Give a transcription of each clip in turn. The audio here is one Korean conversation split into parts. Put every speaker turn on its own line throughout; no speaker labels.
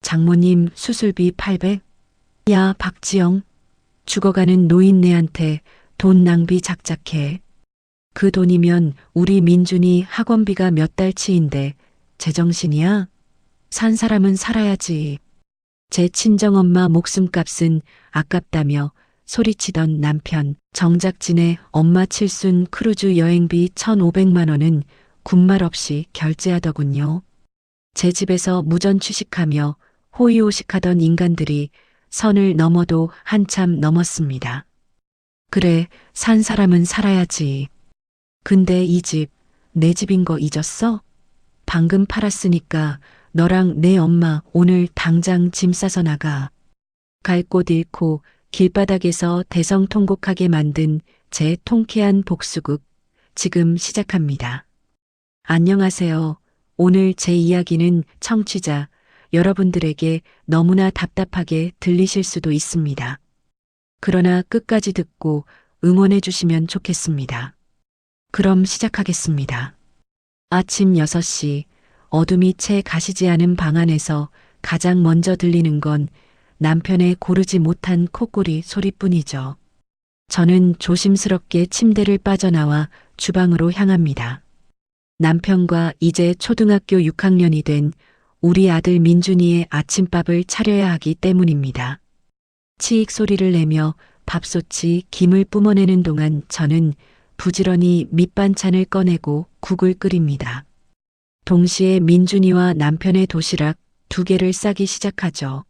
장모님 수술비 800? 야, 박지영. 죽어가는 노인네한테 돈 낭비 작작해. 그 돈이면 우리 민준이 학원비가 몇 달치인데 제정신이야? 산 사람은 살아야지. 제 친정엄마 목숨값은 아깝다며 소리치던 남편, 정작 지네 엄마 칠순 크루즈 여행비 1,500만 원은 군말 없이 결제하더군요. 제 집에서 무전 취식하며 호의호식하던 인간들이 선을 넘어도 한참 넘었습니다. 그래, 산 사람은 살아야지. 근데 이 집, 내 집인 거 잊었어? 방금 팔았으니까 너랑 내 엄마 오늘 당장 짐 싸서 나가. 갈 곳 잃고 길바닥에서 대성통곡하게 만든 제 통쾌한 복수극, 지금 시작합니다. 안녕하세요. 오늘 제 이야기는 청취자 여러분들에게 너무나 답답하게 들리실 수도 있습니다. 그러나 끝까지 듣고 응원해 주시면 좋겠습니다. 그럼 시작하겠습니다. 아침 6시 어둠이 채 가시지 않은 방 안에서 가장 먼저 들리는 건 남편의 고르지 못한 콧구리 소리뿐이죠. 저는 조심스럽게 침대를 빠져나와 주방으로 향합니다. 남편과 이제 초등학교 6학년이 된 우리 아들 민준이의 아침밥을 차려야 하기 때문입니다. 치익 소리를 내며 밥솥이 김을 뿜어내는 동안 저는 부지런히 밑반찬을 꺼내고 국을 끓입니다. 동시에 민준이와 남편의 도시락 2개를 싸기 시작하죠.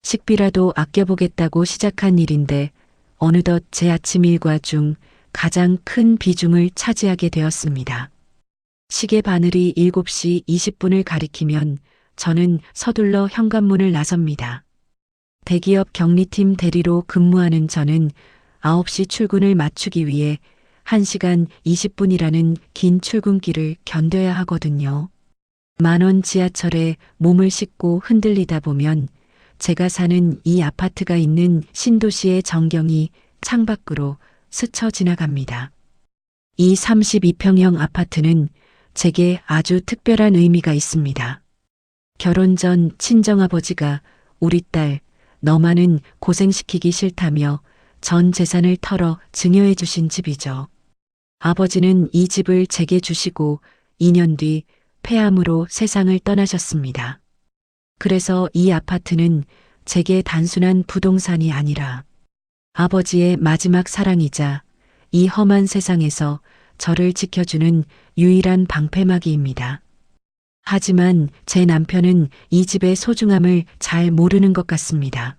식비라도 아껴보겠다고 시작한 일인데 어느덧 제 아침 일과 중 가장 큰 비중을 차지하게 되었습니다. 시계 바늘이 7시 20분을 가리키면 저는 서둘러 현관문을 나섭니다. 대기업 격리팀 대리로 근무하는 저는 9시 출근을 맞추기 위해 1시간 20분이라는 긴 출근길을 견뎌야 하거든요. 만원 지하철에 몸을 싣고 흔들리다 보면 제가 사는 이 아파트가 있는 신도시의 전경이 창밖으로 스쳐 지나갑니다. 이 32평형 아파트는 제게 아주 특별한 의미가 있습니다. 결혼 전 친정아버지가 우리 딸 너만은 고생시키기 싫다며 전 재산을 털어 증여해 주신 집이죠. 아버지는 이 집을 제게 주시고 2년 뒤 폐암으로 세상을 떠나셨습니다. 그래서 이 아파트는 제게 단순한 부동산이 아니라 아버지의 마지막 사랑이자 이 험한 세상에서 저를 지켜주는 유일한 방패막이입니다. 하지만 제 남편은 이 집의 소중함을 잘 모르는 것 같습니다.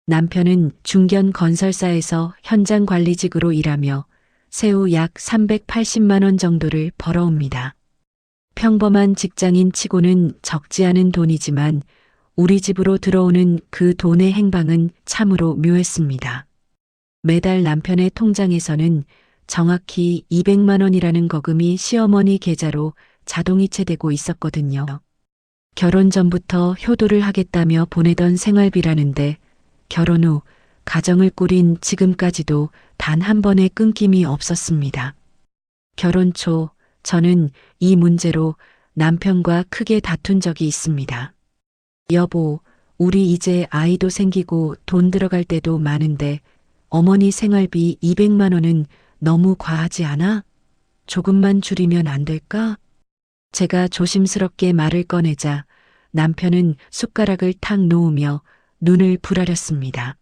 남편은 중견 건설사에서 현장 관리직으로 일하며 세후 약 380만 원 정도를 벌어옵니다. 평범한 직장인 치고는 적지 않은 돈이지만 우리 집으로 들어오는 그 돈의 행방은 참으로 묘했습니다. 매달 남편의 통장에서는 정확히 200만 원이라는 거금이 시어머니 계좌로 자동이체되고 있었거든요. 결혼 전부터 효도를 하겠다며 보내던 생활비라는데 결혼 후 가정을 꾸린 지금까지도 단 한 번의 끊김이 없었습니다. 결혼 초 저는 이 문제로 남편과 크게 다툰 적이 있습니다. 여보, 우리 이제 아이도 생기고 돈 들어갈 때도 많은데 어머니 생활비 200만 원은 너무 과하지 않아? 조금만 줄이면 안 될까? 제가 조심스럽게 말을 꺼내자 남편은 숟가락을 탁 놓으며 눈을 부라렸습니다.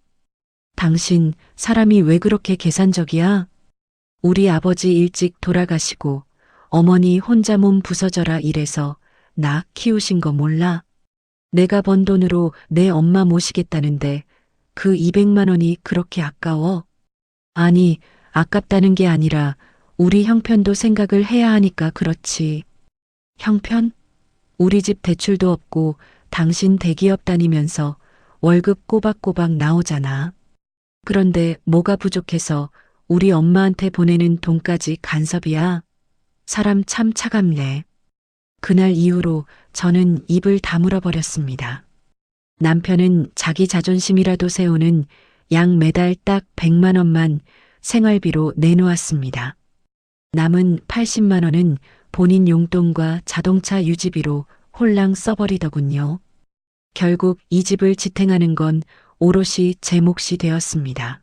당신 사람이 왜 그렇게 계산적이야? 우리 아버지 일찍 돌아가시고 어머니 혼자 몸 부서져라 이래서 나 키우신 거 몰라? 내가 번 돈으로 내 엄마 모시겠다는데 그 200만 원이 그렇게 아까워? 아니, 아깝다는 게 아니라 우리 형편도 생각을 해야 하니까 그렇지. 형편? 우리 집 대출도 없고 당신 대기업 다니면서 월급 꼬박꼬박 나오잖아. 그런데 뭐가 부족해서 우리 엄마한테 보내는 돈까지 간섭이야. 사람 참 차갑네. 그날 이후로 저는 입을 다물어 버렸습니다. 남편은 자기 자존심이라도 세우는 약 매달 딱 100만 원만 생활비로 내놓았습니다. 남은 80만 원은 본인 용돈과 자동차 유지비로 홀랑 써버리더군요. 결국 이 집을 지탱하는 건 오롯이 제 몫이 되었습니다.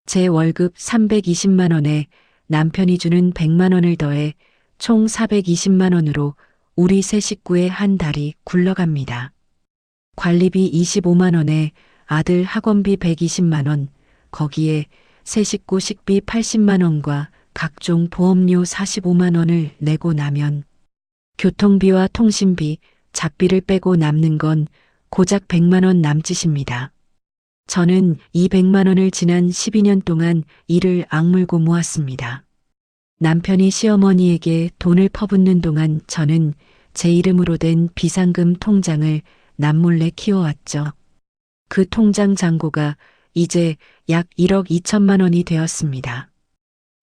제 월급 320만 원에 남편이 주는 100만 원을 더해 총 420만 원으로 우리 세 식구의 한 달이 굴러갑니다. 관리비 25만 원에 아들 학원비 120만 원, 거기에 세 식구 식비 80만 원과 각종 보험료 45만 원을 내고 나면 교통비와 통신비, 잡비를 빼고 남는 건 고작 100만 원 남짓입니다. 저는 이 100만 원을 지난 12년 동안 이를 악물고 모았습니다. 남편이 시어머니에게 돈을 퍼붓는 동안 저는 제 이름으로 된 비상금 통장을 남몰래 키워왔죠. 그 통장 잔고가 이제 약 1억 2천만 원이 되었습니다.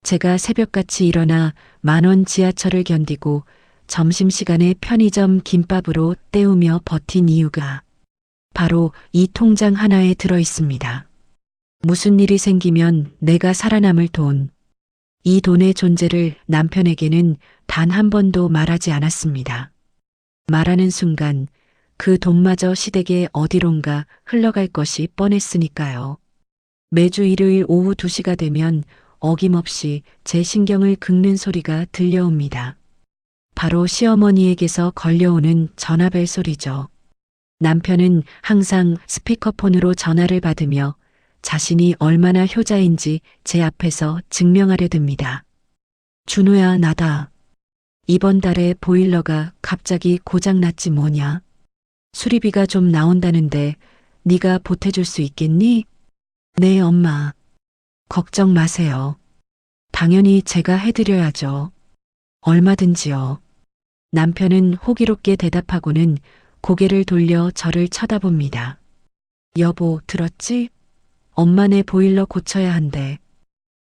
제가 새벽같이 일어나 10,000원 지하철을 견디고 점심시간에 편의점 김밥으로 때우며 버틴 이유가 바로 이 통장 하나에 들어 있습니다. 무슨 일이 생기면 내가 살아남을 돈. 이 돈의 존재를 남편에게는 단 한 번도 말하지 않았습니다. 말하는 순간 그 돈마저 시댁의 어디론가 흘러갈 것이 뻔했으니까요. 매주 일요일 오후 2시가 되면 어김없이 제 신경을 긁는 소리가 들려옵니다. 바로 시어머니에게서 걸려오는 전화벨 소리죠. 남편은 항상 스피커폰으로 전화를 받으며 자신이 얼마나 효자인지 제 앞에서 증명하려 듭니다. 준호야, 나다. 이번 달에 보일러가 갑자기 고장났지 뭐냐. 수리비가 좀 나온다는데 네가 보태줄 수 있겠니? 네, 엄마. 걱정 마세요. 당연히 제가 해드려야죠. 얼마든지요. 남편은 호기롭게 대답하고는 고개를 돌려 저를 쳐다봅니다. 여보, 들었지? 엄마네 보일러 고쳐야 한대.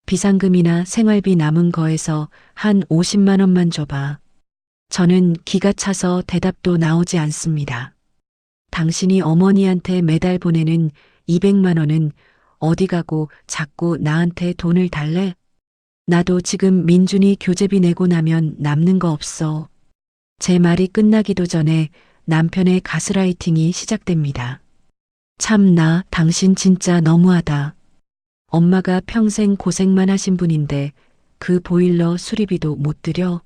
비상금이나 생활비 남은 거에서 한 50만 원만 줘봐. 저는 기가 차서 대답도 나오지 않습니다. 당신이 어머니한테 매달 보내는 200만 원은 어디 가고 자꾸 나한테 돈을 달래? 나도 지금 민준이 교재비 내고 나면 남는 거 없어. 제 말이 끝나기도 전에 남편의 가스라이팅이 시작됩니다. 참나, 당신 진짜 너무하다. 엄마가 평생 고생만 하신 분인데 그 보일러 수리비도 못 드려?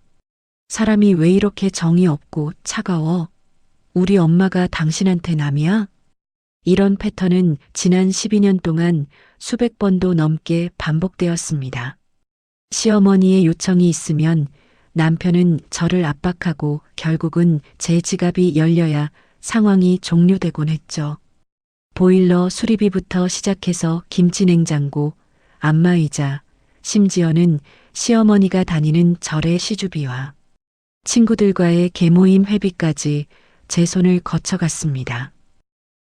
사람이 왜 이렇게 정이 없고 차가워? 우리 엄마가 당신한테 남이야? 이런 패턴은 지난 12년 동안 수백 번도 넘게 반복되었습니다. 시어머니의 요청이 있으면 남편은 저를 압박하고 결국은 제 지갑이 열려야 상황이 종료되곤 했죠. 보일러 수리비부터 시작해서 김치냉장고, 안마의자, 심지어는 시어머니가 다니는 절의 시주비와 친구들과의 계모임 회비까지 제 손을 거쳐갔습니다.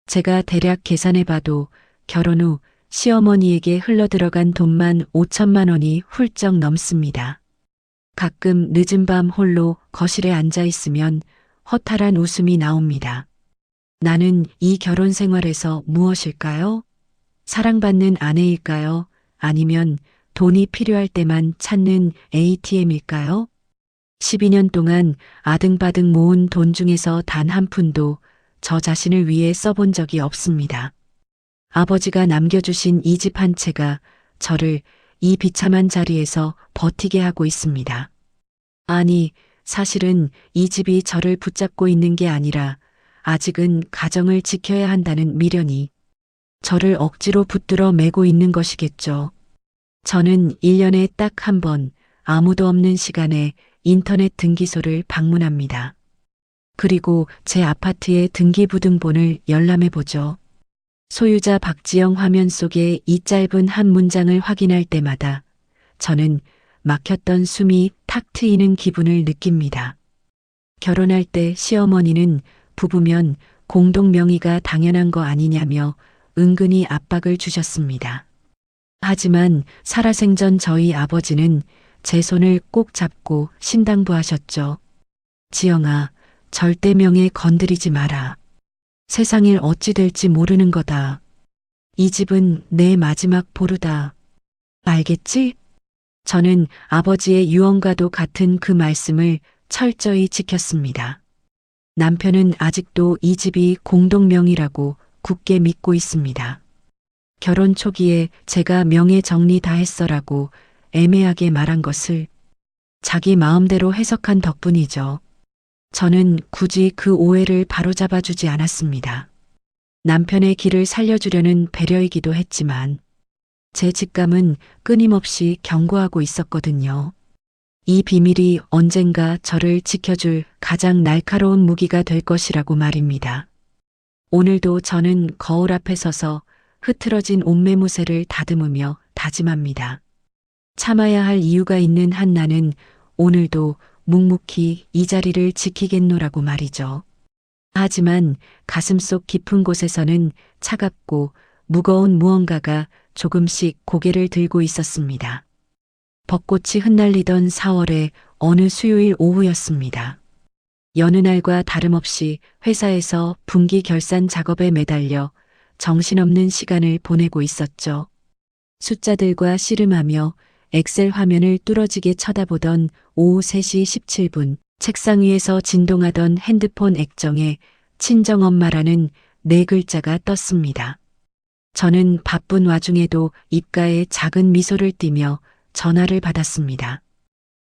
제가 대략 계산해봐도 결혼 후 시어머니에게 흘러들어간 돈만 5천만 원이 훌쩍 넘습니다. 가끔 늦은 밤 홀로 거실에 앉아 있으면 허탈한 웃음이 나옵니다. 나는 이 결혼 생활에서 무엇일까요? 사랑받는 아내일까요? 아니면 돈이 필요할 때만 찾는 ATM일까요? 12년 동안 아등바등 모은 돈 중에서 단 한 푼도 저 자신을 위해 써본 적이 없습니다. 아버지가 남겨주신 이 집 한 채가 저를 이 비참한 자리에서 버티게 하고 있습니다. 아니, 사실은 이 집이 저를 붙잡고 있는 게 아니라 아직은 가정을 지켜야 한다는 미련이 저를 억지로 붙들어 매고 있는 것이겠죠. 저는 1년에 딱 한 번 아무도 없는 시간에 인터넷 등기소를 방문합니다. 그리고 제 아파트의 등기부등본을 열람해 보죠. 소유자 박지영 화면 속에 이 짧은 한 문장을 확인할 때마다 저는 막혔던 숨이 탁 트이는 기분을 느낍니다. 결혼할 때 시어머니는 부부면 공동 명의가 당연한 거 아니냐며 은근히 압박을 주셨습니다. 하지만 살아생전 저희 아버지는 제 손을 꼭 잡고 신당부하셨죠. 지영아, 절대 명예 건드리지 마라. 세상일 어찌 될지 모르는 거다. 이 집은 내 마지막 보루다. 알겠지? 저는 아버지의 유언과도 같은 그 말씀을 철저히 지켰습니다. 남편은 아직도 이 집이 공동명의라고 굳게 믿고 있습니다. 결혼 초기에 제가 명예 정리 다 했어라고 애매하게 말한 것을 자기 마음대로 해석한 덕분이죠. 저는 굳이 그 오해를 바로잡아 주지 않았습니다. 남편의 길을 살려주려는 배려이기도 했지만 제 직감은 끊임없이 경고하고 있었거든요. 이 비밀이 언젠가 저를 지켜줄 가장 날카로운 무기가 될 것이라고 말입니다. 오늘도 저는 거울 앞에 서서 흐트러진 옷매무새를 다듬으며 다짐합니다. 참아야 할 이유가 있는 한 나는 오늘도 묵묵히 이 자리를 지키겠노라고 말이죠. 하지만 가슴속 깊은 곳에서는 차갑고 무거운 무언가가 조금씩 고개를 들고 있었습니다. 벚꽃이 흩날리던 4월의 어느 수요일 오후였습니다. 여느 날과 다름없이 회사에서 분기 결산 작업에 매달려 정신없는 시간을 보내고 있었죠. 숫자들과 씨름하며 엑셀 화면을 뚫어지게 쳐다보던 오후 3시 17분, 책상 위에서 진동하던 핸드폰 액정에 친정엄마라는 네 글자가 떴습니다. 저는 바쁜 와중에도 입가에 작은 미소를 띠며 전화를 받았습니다.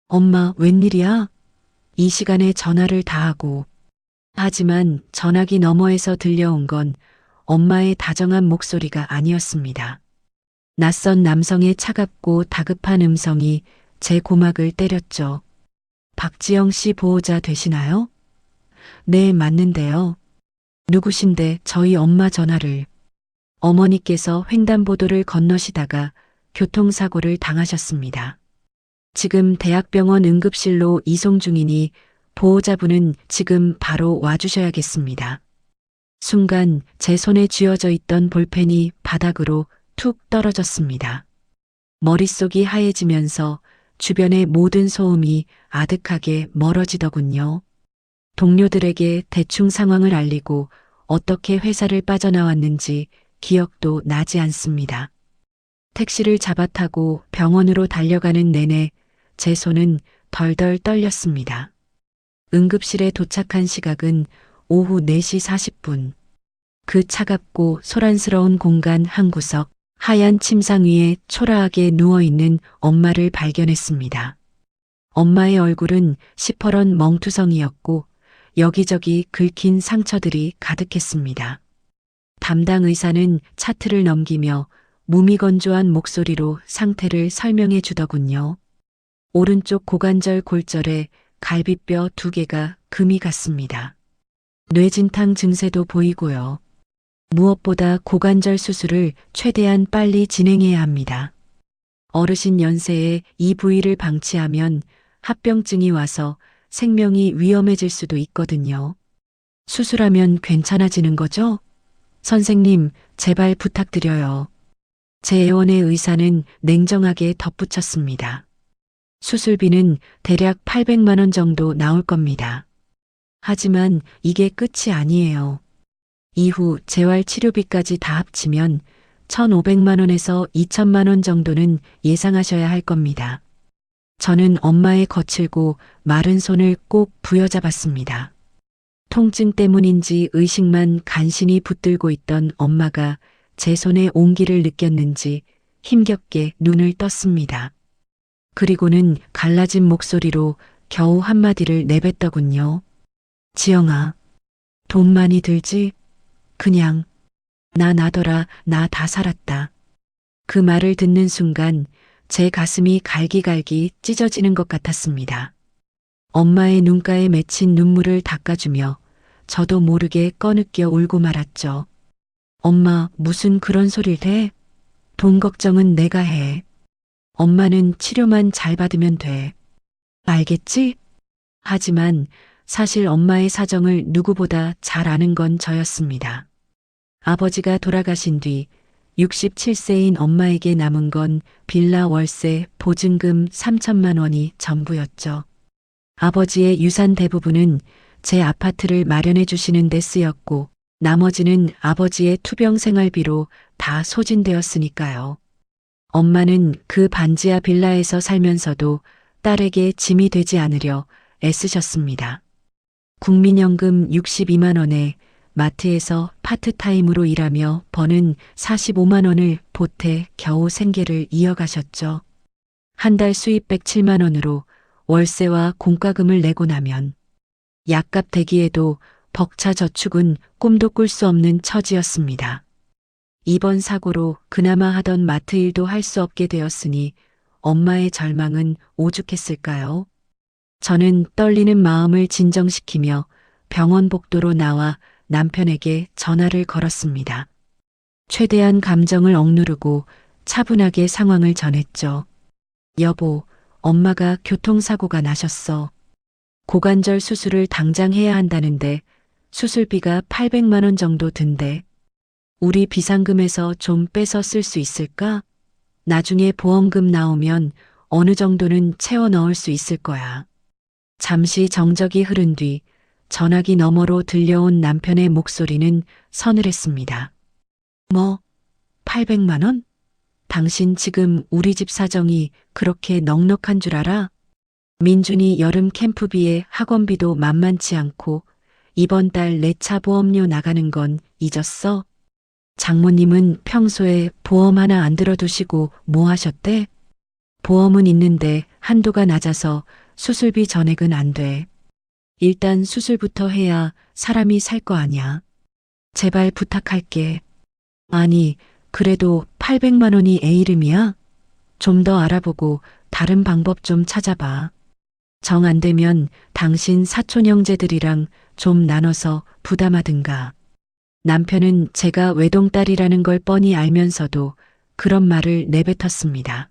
엄마, 웬일이야? 이 시간에 전화를 다 하고. 하지만 전화기 너머에서 들려온 건 엄마의 다정한 목소리가 아니었습니다. 낯선 남성의 차갑고 다급한 음성이 제 고막을 때렸죠. 박지영 씨 보호자 되시나요? 네, 맞는데요. 누구신데 저희 엄마 전화를. 어머니께서 횡단보도를 건너시다가 교통사고를 당하셨습니다. 지금 대학병원 응급실로 이송 중이니 보호자분은 지금 바로 와주셔야겠습니다. 순간 제 손에 쥐어져 있던 볼펜이 바닥으로 툭 떨어졌습니다. 머릿속이 하얘지면서 주변의 모든 소음이 아득하게 멀어지더군요. 동료들에게 대충 상황을 알리고 어떻게 회사를 빠져나왔는지 기억도 나지 않습니다. 택시를 잡아타고 병원으로 달려가는 내내 제 손은 덜덜 떨렸습니다. 응급실에 도착한 시각은 오후 4시 40분. 그 차갑고 소란스러운 공간 한 구석, 하얀 침상 위에 초라하게 누워있는 엄마를 발견했습니다. 엄마의 얼굴은 시퍼런 멍투성이었고 여기저기 긁힌 상처들이 가득했습니다. 담당 의사는 차트를 넘기며 무미건조한 목소리로 상태를 설명해 주더군요. 오른쪽 고관절 골절에 갈비뼈 2개가 금이 갔습니다. 뇌진탕 증세도 보이고요. 무엇보다 고관절 수술을 최대한 빨리 진행해야 합니다. 어르신 연세에 이 부위를 방치하면 합병증이 와서 생명이 위험해질 수도 있거든요. 수술하면 괜찮아지는 거죠? 선생님, 제발 부탁드려요. 제 애원의 의사는 냉정하게 덧붙였습니다. 수술비는 대략 800만 원 정도 나올 겁니다. 하지만 이게 끝이 아니에요. 이후 재활 치료비까지 다 합치면 1,500만 원에서 2천만 원 정도는 예상하셔야 할 겁니다. 저는 엄마의 거칠고 마른 손을 꼭 부여잡았습니다. 통증 때문인지 의식만 간신히 붙들고 있던 엄마가 제 손의 온기를 느꼈는지 힘겹게 눈을 떴습니다. 그리고는 갈라진 목소리로 겨우 한마디를 내뱉더군요. 지영아, 돈 많이 들지? 그냥 나 나더라, 나 다 살았다. 그 말을 듣는 순간 제 가슴이 갈기갈기 찢어지는 것 같았습니다. 엄마의 눈가에 맺힌 눈물을 닦아주며 저도 모르게 꺼느껴 울고 말았죠. 엄마, 무슨 그런 소리를 해? 돈 걱정은 내가 해. 엄마는 치료만 잘 받으면 돼. 알겠지? 하지만 사실 엄마의 사정을 누구보다 잘 아는 건 저였습니다. 아버지가 돌아가신 뒤 67세인 엄마에게 남은 건 빌라 월세, 보증금 3천만 원이 전부였죠. 아버지의 유산 대부분은 제 아파트를 마련해 주시는 데 쓰였고 나머지는 아버지의 투병 생활비로 다 소진되었으니까요. 엄마는 그 반지하 빌라에서 살면서도 딸에게 짐이 되지 않으려 애쓰셨습니다. 국민연금 62만 원에 마트에서 파트타임으로 일하며 버는 45만 원을 보태 겨우 생계를 이어가셨죠. 한 달 수입 107만 원으로 월세와 공과금을 내고 나면 약값 대기에도 벅차 저축은 꿈도 꿀 수 없는 처지였습니다. 이번 사고로 그나마 하던 마트 일도 할 수 없게 되었으니 엄마의 절망은 오죽했을까요? 저는 떨리는 마음을 진정시키며 병원 복도로 나와 남편에게 전화를 걸었습니다. 최대한 감정을 억누르고 차분하게 상황을 전했죠. 여보, 엄마가 교통사고가 나셨어. 고관절 수술을 당장 해야 한다는데 수술비가 800만 원 정도 든대. 우리 비상금에서 좀 빼서 쓸 수 있을까? 나중에 보험금 나오면 어느 정도는 채워 넣을 수 있을 거야. 잠시 정적이 흐른 뒤 전화기 너머로 들려온 남편의 목소리는 서늘했습니다. 뭐, 800만 원? 당신 지금 우리 집 사정이 그렇게 넉넉한 줄 알아? 민준이 여름 캠프비에 학원비도 만만치 않고 이번 달 내 차 보험료 나가는 건 잊었어? 장모님은 평소에 보험 하나 안 들어두시고 뭐 하셨대? 보험은 있는데 한도가 낮아서 수술비 전액은 안 돼. 일단 수술부터 해야 사람이 살 거 아냐. 제발 부탁할게. 아니, 그래도 800만 원이 애 이름이야? 좀 더 알아보고 다른 방법 좀 찾아봐. 정 안 되면 당신 사촌 형제들이랑 좀 나눠서 부담하든가. 남편은 제가 외동딸이라는 걸 뻔히 알면서도 그런 말을 내뱉었습니다.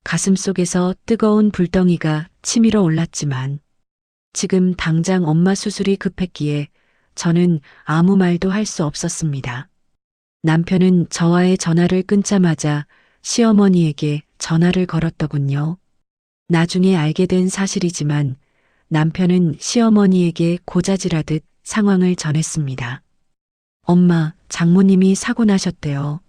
가슴속에서 뜨거운 불덩이가 치밀어 올랐지만 지금 당장 엄마 수술이 급했기에 저는 아무 말도 할 수 없었습니다. 남편은 저와의 전화를 끊자마자 시어머니에게 전화를 걸었더군요. 나중에 알게 된 사실이지만 남편은 시어머니에게 고자질하듯 상황을 전했습니다. 엄마, 장모님이 사고 나셨대요.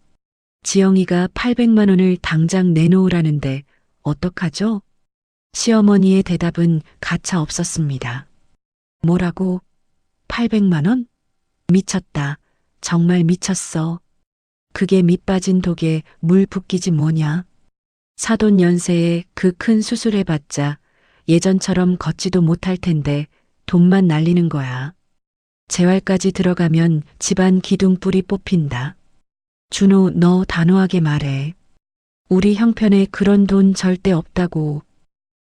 지영이가 800만 원을 당장 내놓으라는데 어떡하죠? 시어머니의 대답은 가차 없었습니다. 뭐라고? 800만 원? 미쳤다. 정말 미쳤어. 그게 밑 빠진 독에 물 붓기지 뭐냐. 사돈 연세에 그 큰 수술해봤자 예전처럼 걷지도 못할 텐데 돈만 날리는 거야. 재활까지 들어가면 집안 기둥불이 뽑힌다. 준호, 너 단호하게 말해. 우리 형편에 그런 돈 절대 없다고.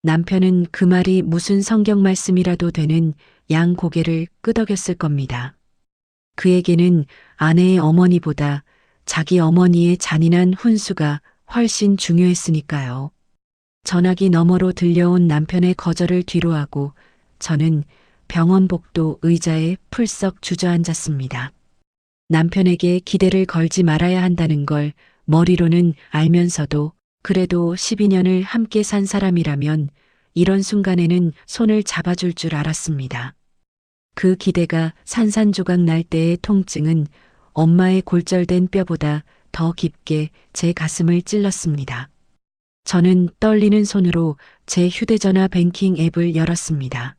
남편은 그 말이 무슨 성경 말씀이라도 되는 양 고개를 끄덕였을 겁니다. 그에게는 아내의 어머니보다 자기 어머니의 잔인한 훈수가 훨씬 중요했으니까요. 전화기 너머로 들려온 남편의 거절을 뒤로하고 저는 병원 복도 의자에 풀썩 주저앉았습니다. 남편에게 기대를 걸지 말아야 한다는 걸 머리로는 알면서도 그래도 12년을 함께 산 사람이라면 이런 순간에는 손을 잡아줄 줄 알았습니다. 그 기대가 산산조각 날 때의 통증은 엄마의 골절된 뼈보다 더 깊게 제 가슴을 찔렀습니다. 저는 떨리는 손으로 제 휴대전화 뱅킹 앱을 열었습니다.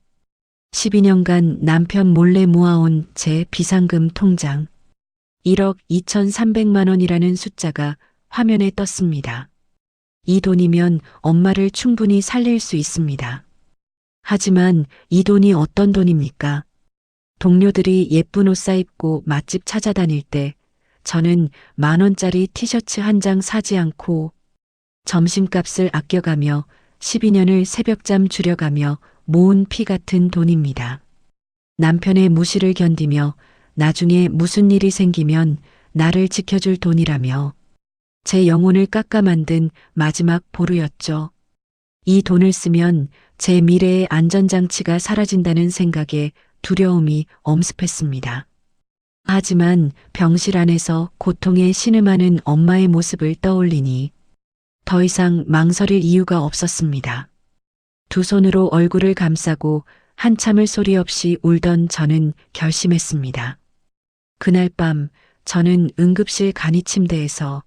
12년간 남편 몰래 모아온 제 비상금 통장. 1억 2,300만 원이라는 숫자가 화면에 떴습니다. 이 돈이면 엄마를 충분히 살릴 수 있습니다. 하지만 이 돈이 어떤 돈입니까? 동료들이 예쁜 옷 사입고 맛집 찾아다닐 때 저는 10,000원짜리 티셔츠 한 장 사지 않고 점심값을 아껴가며 12년을 새벽잠 줄여가며 모은 피 같은 돈입니다. 남편의 무시를 견디며 나중에 무슨 일이 생기면 나를 지켜줄 돈이라며 제 영혼을 깎아 만든 마지막 보루였죠. 이 돈을 쓰면 제 미래의 안전장치가 사라진다는 생각에 두려움이 엄습했습니다. 하지만 병실 안에서 고통에 신음하는 엄마의 모습을 떠올리니 더 이상 망설일 이유가 없었습니다. 두 손으로 얼굴을 감싸고 한참을 소리 없이 울던 저는 결심했습니다. 그날 밤 저는 응급실 간이 침대에서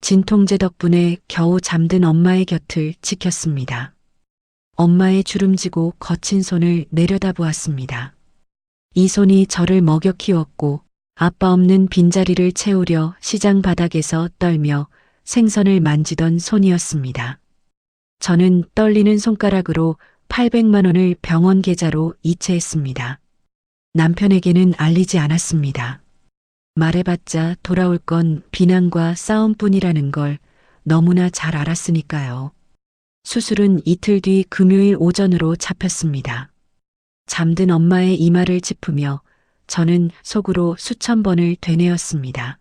진통제 덕분에 겨우 잠든 엄마의 곁을 지켰습니다. 엄마의 주름지고 거친 손을 내려다보았습니다. 이 손이 저를 먹여 키웠고 아빠 없는 빈자리를 채우려 시장 바닥에서 떨며 생선을 만지던 손이었습니다. 저는 떨리는 손가락으로 800만 원을 병원 계좌로 이체했습니다. 남편에게는 알리지 않았습니다. 말해봤자 돌아올 건 비난과 싸움뿐이라는 걸 너무나 잘 알았으니까요. 수술은 이틀 뒤 금요일 오전으로 잡혔습니다. 잠든 엄마의 이마를 짚으며 저는 속으로 수천 번을 되뇌었습니다.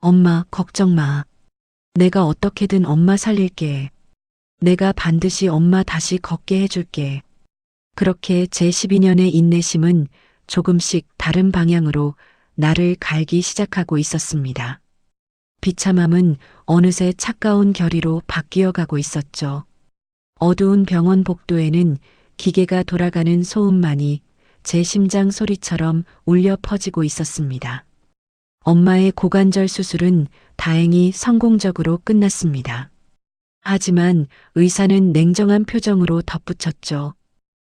엄마, 걱정 마. 내가 어떻게든 엄마 살릴게. 내가 반드시 엄마 다시 걷게 해줄게. 그렇게 제 12년의 인내심은 조금씩 다른 방향으로 나를 갈기 시작하고 있었습니다. 비참함은 어느새 차가운 결의로 바뀌어 가고 있었죠. 어두운 병원 복도에는 기계가 돌아가는 소음만이 제 심장 소리처럼 울려 퍼지고 있었습니다. 엄마의 고관절 수술은 다행히 성공적으로 끝났습니다. 하지만 의사는 냉정한 표정으로 덧붙였죠.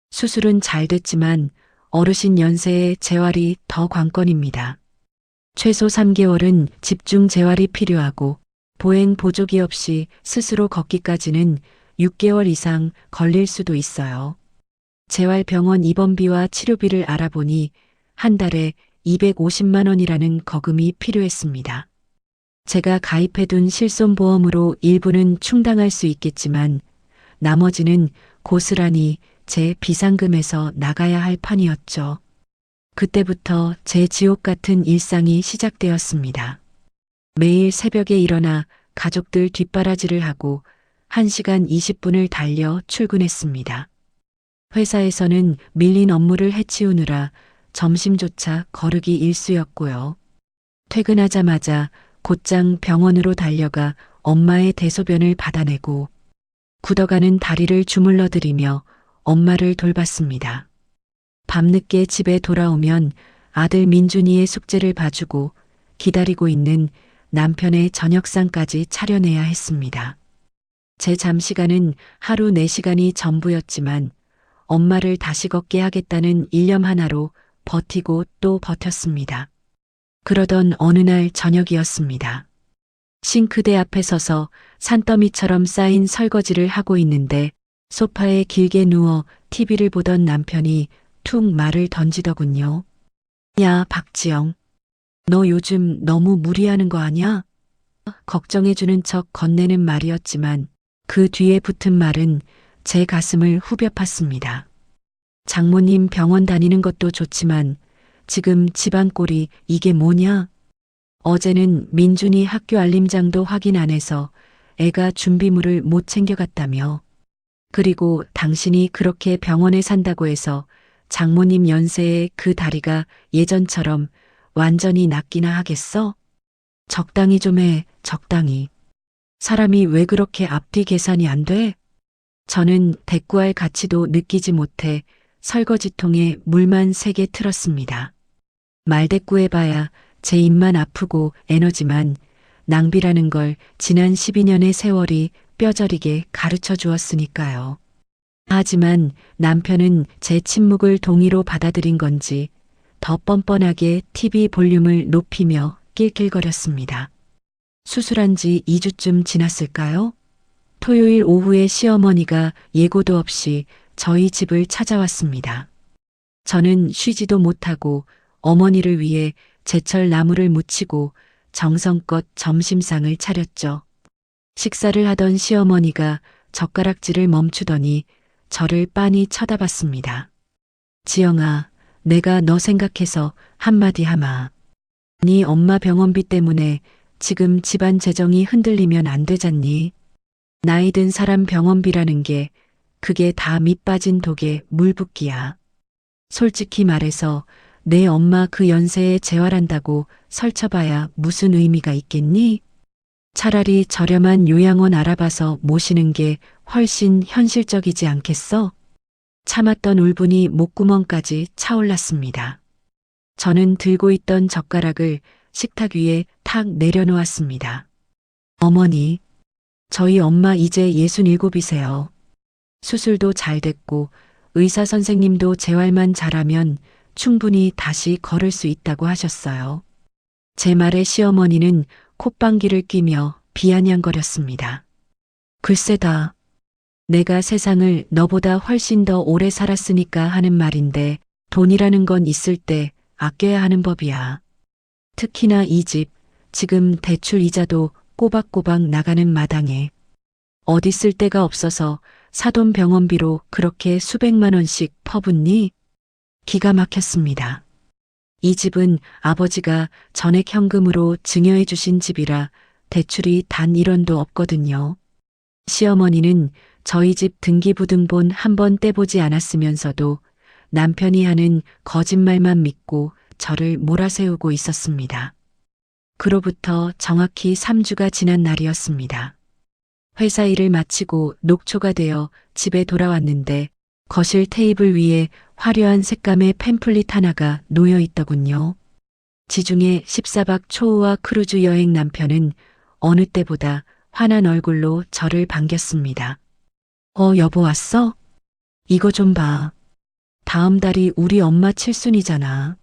수술은 잘 됐지만 어르신 연세의 재활이 더 관건입니다. 최소 3개월은 집중 재활이 필요하고 보행 보조기 없이 스스로 걷기까지는 6개월 이상 걸릴 수도 있어요. 재활병원 입원비와 치료비를 알아보니 한 달에 250만 원이라는 거금이 필요했습니다. 제가 가입해둔 실손보험으로 일부는 충당할 수 있겠지만 나머지는 고스란히 제 비상금에서 나가야 할 판이었죠. 그때부터 제 지옥 같은 일상이 시작되었습니다. 매일 새벽에 일어나 가족들 뒷바라지를 하고 1시간 20분을 달려 출근했습니다. 회사에서는 밀린 업무를 해치우느라 점심조차 거르기 일쑤였고요. 퇴근하자마자 곧장 병원으로 달려가 엄마의 대소변을 받아내고 굳어가는 다리를 주물러 드리며 엄마를 돌봤습니다. 밤늦게 집에 돌아오면 아들 민준이의 숙제를 봐주고 기다리고 있는 남편의 저녁상까지 차려내야 했습니다. 제 잠시간은 하루 4시간이 전부였지만 엄마를 다시 걷게 하겠다는 일념 하나로 버티고 또 버텼습니다. 그러던 어느 날 저녁이었습니다. 싱크대 앞에 서서 산더미처럼 쌓인 설거지를 하고 있는데 소파에 길게 누워 TV를 보던 남편이 툭 말을 던지더군요. 야, 박지영. 너 요즘 너무 무리하는 거 아냐? 걱정해주는 척 건네는 말이었지만 그 뒤에 붙은 말은 제 가슴을 후벼 팠습니다. 장모님 병원 다니는 것도 좋지만 지금 집안 꼴이 이게 뭐냐? 어제는 민준이 학교 알림장도 확인 안 해서 애가 준비물을 못 챙겨갔다며. 그리고 당신이 그렇게 병원에 산다고 해서 장모님 연세에 그 다리가 예전처럼 완전히 낫기나 하겠어? 적당히 좀 해, 적당히. 사람이 왜 그렇게 앞뒤 계산이 안 돼? 저는 대꾸할 가치도 느끼지 못해 설거지통에 물만 3개 틀었습니다. 말대꾸해봐야 제 입만 아프고 에너지만 낭비라는 걸 지난 12년의 세월이 뼈저리게 가르쳐 주었으니까요. 하지만 남편은 제 침묵을 동의로 받아들인 건지 더 뻔뻔하게 TV 볼륨을 높이며 낄낄거렸습니다. 수술한 지 2주쯤 지났을까요? 토요일 오후에 시어머니가 예고도 없이 저희 집을 찾아왔습니다. 저는 쉬지도 못하고 어머니를 위해 제철 나물을 무치고 정성껏 점심상을 차렸죠. 식사를 하던 시어머니가 젓가락질을 멈추더니 저를 빤히 쳐다봤습니다. 지영아, 내가 너 생각해서 한마디 하마. 네 엄마 병원비 때문에 지금 집안 재정이 흔들리면 안 되잖니. 나이 든 사람 병원비라는 게 그게 다 밑빠진 독에 물 붓기야. 솔직히 말해서 내 엄마 그 연세에 재활한다고 설쳐봐야 무슨 의미가 있겠니? 차라리 저렴한 요양원 알아봐서 모시는 게 훨씬 현실적이지 않겠어? 참았던 울분이 목구멍까지 차올랐습니다. 저는 들고 있던 젓가락을 식탁 위에 탁 내려놓았습니다. 어머니, 저희 엄마 이제 67이세요. 수술도 잘 됐고 의사 선생님도 재활만 잘하면 충분히 다시 걸을 수 있다고 하셨어요. 제 말에 시어머니는 콧방귀를 뀌며 비아냥거렸습니다. 글쎄다. 내가 세상을 너보다 훨씬 더 오래 살았으니까 하는 말인데 돈이라는 건 있을 때 아껴야 하는 법이야. 특히나 이 집, 지금 대출 이자도 꼬박꼬박 나가는 마당에 어디 쓸 데가 없어서 사돈 병원비로 그렇게 수백만 원씩 퍼붓니? 기가 막혔습니다. 이 집은 아버지가 전액 현금으로 증여해 주신 집이라 대출이 단 1원도 없거든요. 시어머니는 저희 집 등기부등본 한 번 떼보지 않았으면서도 남편이 하는 거짓말만 믿고 저를 몰아세우고 있었습니다. 그로부터 정확히 3주가 지난 날이었습니다. 회사 일을 마치고 녹초가 되어 집에 돌아왔는데 거실 테이블 위에 화려한 색감의 팸플릿 하나가 놓여 있더군요. 지중해 14박 초우와 크루즈 여행 남편은 어느 때보다 환한 얼굴로 저를 반겼습니다. 여보 왔어? 이거 좀 봐. 다음 달이 우리 엄마 칠순이잖아.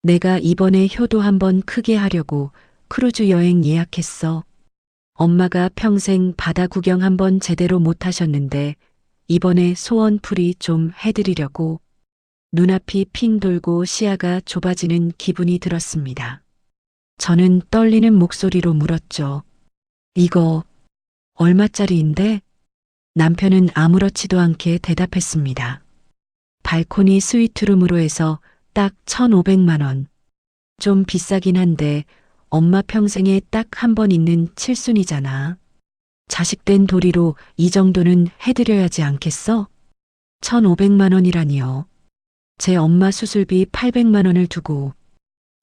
내가 이번에 효도 한번 크게 하려고 크루즈 여행 예약했어. 엄마가 평생 바다 구경 한번 제대로 못 하셨는데 이번에 소원풀이 좀 해드리려고. 눈앞이 핑 돌고 시야가 좁아지는 기분이 들었습니다. 저는 떨리는 목소리로 물었죠. 이거 얼마짜리인데? 남편은 아무렇지도 않게 대답했습니다. 발코니 스위트룸으로 해서 딱 1,500만 원. 좀 비싸긴 한데 엄마 평생에 딱 한 번 있는 칠순이잖아. 자식된 도리로 이 정도는 해드려야지 않겠어? 1,500만 원이라니요. 제 엄마 수술비 800만 원을 두고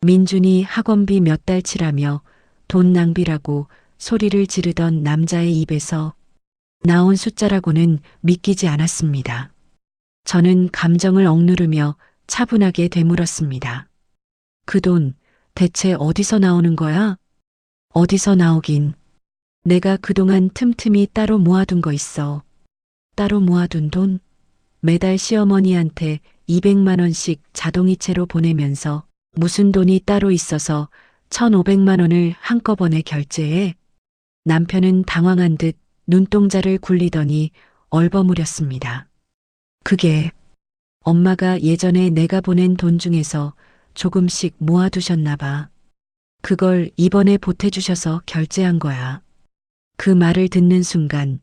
민준이 학원비 몇 달 치라며 돈 낭비라고 소리를 지르던 남자의 입에서 나온 숫자라고는 믿기지 않았습니다. 저는 감정을 억누르며 차분하게 되물었습니다. 그 돈 대체 어디서 나오는 거야? 어디서 나오긴. 내가 그동안 틈틈이 따로 모아둔 거 있어. 따로 모아둔 돈? 매달 시어머니한테 200만 원씩 자동이체로 보내면서 무슨 돈이 따로 있어서 1,500만 원을 한꺼번에 결제해? 남편은 당황한 듯 눈동자를 굴리더니 얼버무렸습니다. 그게 엄마가 예전에 내가 보낸 돈 중에서 조금씩 모아두셨나 봐. 그걸 이번에 보태주셔서 결제한 거야. 그 말을 듣는 순간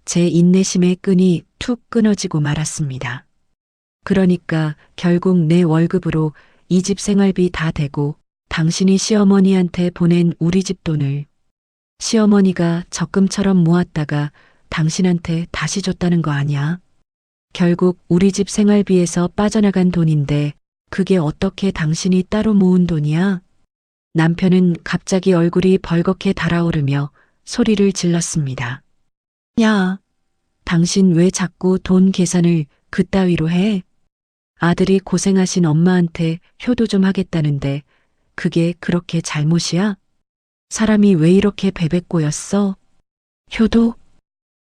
제 인내심의 끈이 툭 끊어지고 말았습니다. 그러니까 결국 내 월급으로 이 집 생활비 다 대고 당신이 시어머니한테 보낸 우리 집 돈을 시어머니가 적금처럼 모았다가 당신한테 다시 줬다는 거 아니야? 결국 우리 집 생활비에서 빠져나간 돈인데 그게 어떻게 당신이 따로 모은 돈이야? 남편은 갑자기 얼굴이 벌겋게 달아오르며 소리를 질렀습니다. 야, 당신 왜 자꾸 돈 계산을 그따위로 해? 아들이 고생하신 엄마한테 효도 좀 하겠다는데 그게 그렇게 잘못이야? 사람이 왜 이렇게 베베꼬였어? 효도?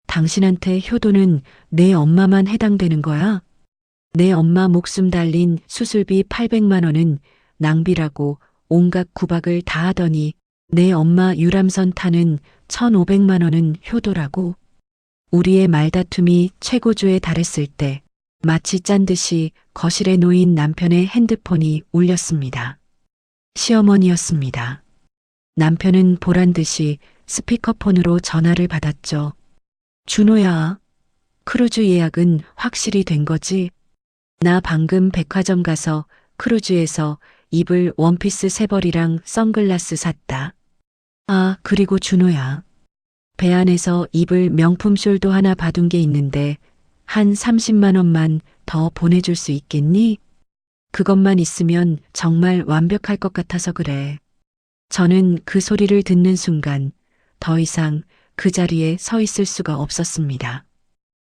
당신한테 효도는 내 엄마만 해당되는 거야? 내 엄마 목숨 달린 수술비 800만 원은 낭비라고 온갖 구박을 다 하더니 내 엄마 유람선 타는 1,500만 원은 효도라고. 우리의 말다툼이 최고조에 달했을 때 마치 짠 듯이 거실에 놓인 남편의 핸드폰이 울렸습니다. 시어머니였습니다. 남편은 보란 듯이 스피커폰으로 전화를 받았죠. 준호야, 크루즈 예약은 확실히 된 거지? 나 방금 백화점 가서 크루즈에서 입을 원피스 3벌이랑 선글라스 샀다. 아, 그리고 준호야. 배 안에서 입을 명품 숄도 하나 봐둔 게 있는데 한 30만 원만 더 보내줄 수 있겠니? 그것만 있으면 정말 완벽할 것 같아서 그래. 저는 그 소리를 듣는 순간 더 이상 그 자리에 서 있을 수가 없었습니다.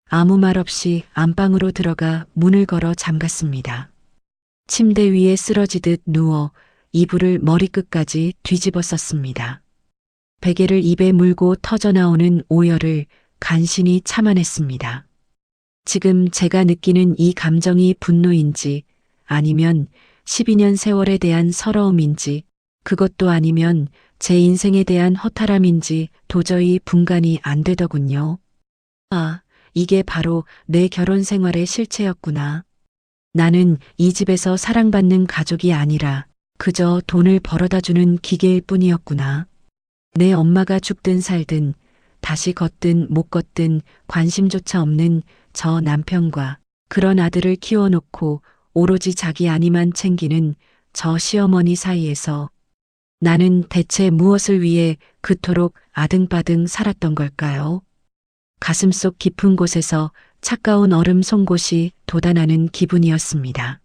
아무 말 없이 안방으로 들어가 문을 걸어 잠갔습니다. 침대 위에 쓰러지듯 누워 이불을 머리끝까지 뒤집었었습니다. 베개를 입에 물고 터져나오는 오열을 간신히 참아냈습니다. 지금 제가 느끼는 이 감정이 분노인지 아니면 12년 세월에 대한 서러움인지 그것도 아니면 제 인생에 대한 허탈함인지 도저히 분간이 안 되더군요. 아, 이게 바로 내 결혼 생활의 실체였구나. 나는 이 집에서 사랑받는 가족이 아니라 그저 돈을 벌어다 주는 기계일 뿐이었구나. 내 엄마가 죽든 살든 다시 걷든 못 걷든 관심조차 없는 저 남편과 그런 아들을 키워놓고 오로지 자기 안위만 챙기는 저 시어머니 사이에서 나는 대체 무엇을 위해 그토록 아등바등 살았던 걸까요? 가슴속 깊은 곳에서 차가운 얼음 송곳이 돋아나는 기분이었습니다.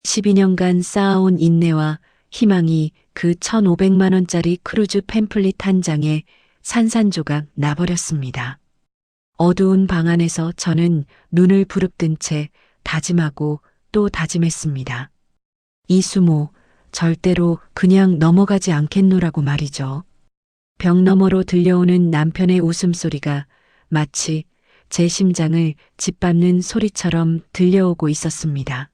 12년간 쌓아온 인내와 희망이 그 1,500만 원짜리 크루즈 팸플릿 한 장에 산산조각 나버렸습니다. 어두운 방 안에서 저는 눈을 부릅뜬 채 다짐하고 또 다짐했습니다. 이수모, 절대로 그냥 넘어가지 않겠노라고 말이죠. 벽 너머로 들려오는 남편의 웃음소리가 마치 제 심장을 짓밟는 소리처럼 들려오고 있었습니다.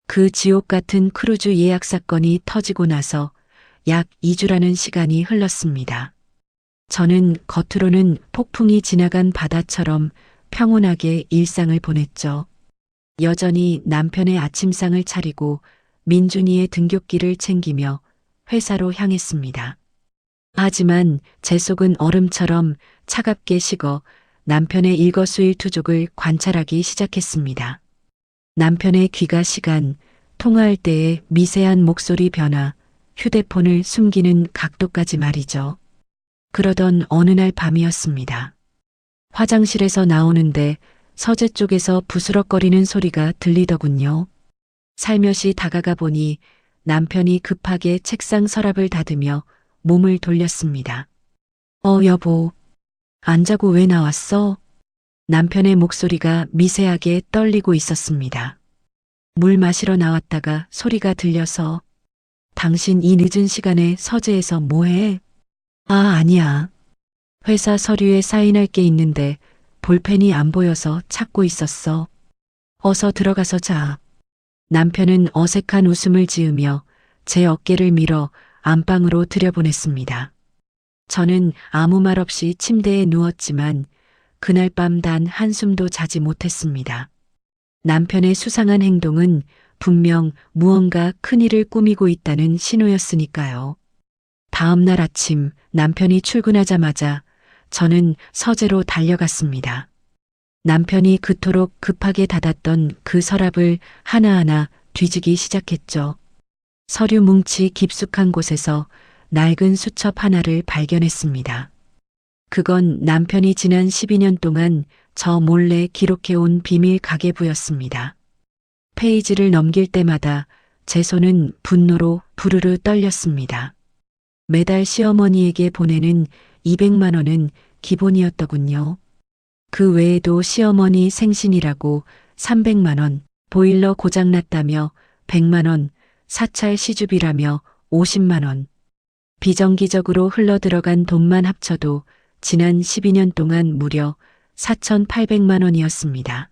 그 지옥 같은 크루즈 예약 사건이 터지고 나서 약 2주라는 시간이 흘렀습니다. 저는 겉으로는 폭풍이 지나간 바다처럼 평온하게 일상을 보냈죠. 여전히 남편의 아침상을 차리고 민준이의 등굣길을 챙기며 회사로 향했습니다. 하지만 제 속은 얼음처럼 차갑게 식어 남편의 일거수일투족을 관찰하기 시작했습니다. 남편의 귀가 시간, 통화할 때의 미세한 목소리 변화, 휴대폰을 숨기는 각도까지 말이죠. 그러던 어느 날 밤이었습니다. 화장실에서 나오는데 서재 쪽에서 부스럭거리는 소리가 들리더군요. 살며시 다가가 보니 남편이 급하게 책상 서랍을 닫으며 몸을 돌렸습니다. 여보, 안 자고 왜 나왔어? 남편의 목소리가 미세하게 떨리고 있었습니다. 물 마시러 나왔다가 소리가 들려서 당신 이 늦은 시간에 서재에서 뭐해? 아니야. 회사 서류에 사인할 게 있는데 볼펜이 안 보여서 찾고 있었어. 어서 들어가서 자. 남편은 어색한 웃음을 지으며 제 어깨를 밀어 안방으로 들여보냈습니다. 저는 아무 말 없이 침대에 누웠지만 그날 밤 단 한숨도 자지 못했습니다. 남편의 수상한 행동은 분명 무언가 큰일을 꾸미고 있다는 신호였으니까요. 다음 날 아침 남편이 출근하자마자 저는 서재로 달려갔습니다. 남편이 그토록 급하게 닫았던 그 서랍을 하나하나 뒤지기 시작했죠. 서류 뭉치 깊숙한 곳에서 낡은 수첩 하나를 발견했습니다. 그건 남편이 지난 12년 동안 저 몰래 기록해온 비밀 가계부였습니다. 페이지를 넘길 때마다 제 손은 분노로 부르르 떨렸습니다. 매달 시어머니에게 보내는 200만 원은 기본이었더군요. 그 외에도 시어머니 생신이라고 300만 원, 보일러 고장났다며 100만 원, 사찰 시주비라며 50만 원. 비정기적으로 흘러들어간 돈만 합쳐도 지난 12년 동안 무려 4,800만 원이었습니다.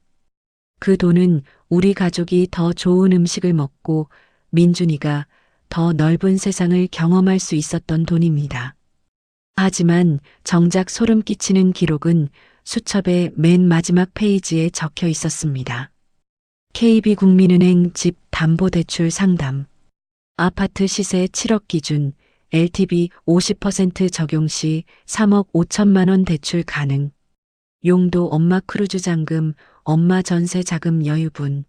그 돈은 우리 가족이 더 좋은 음식을 먹고 민준이가 더 넓은 세상을 경험할 수 있었던 돈입니다. 하지만 정작 소름 끼치는 기록은 수첩의 맨 마지막 페이지에 적혀 있었습니다. KB국민은행 집 담보대출 상담. 아파트 시세 7억 기준, LTV 50% 적용 시 3억 5천만 원 대출 가능. 용도 엄마 크루즈 잔금, 엄마 전세 자금 여유분.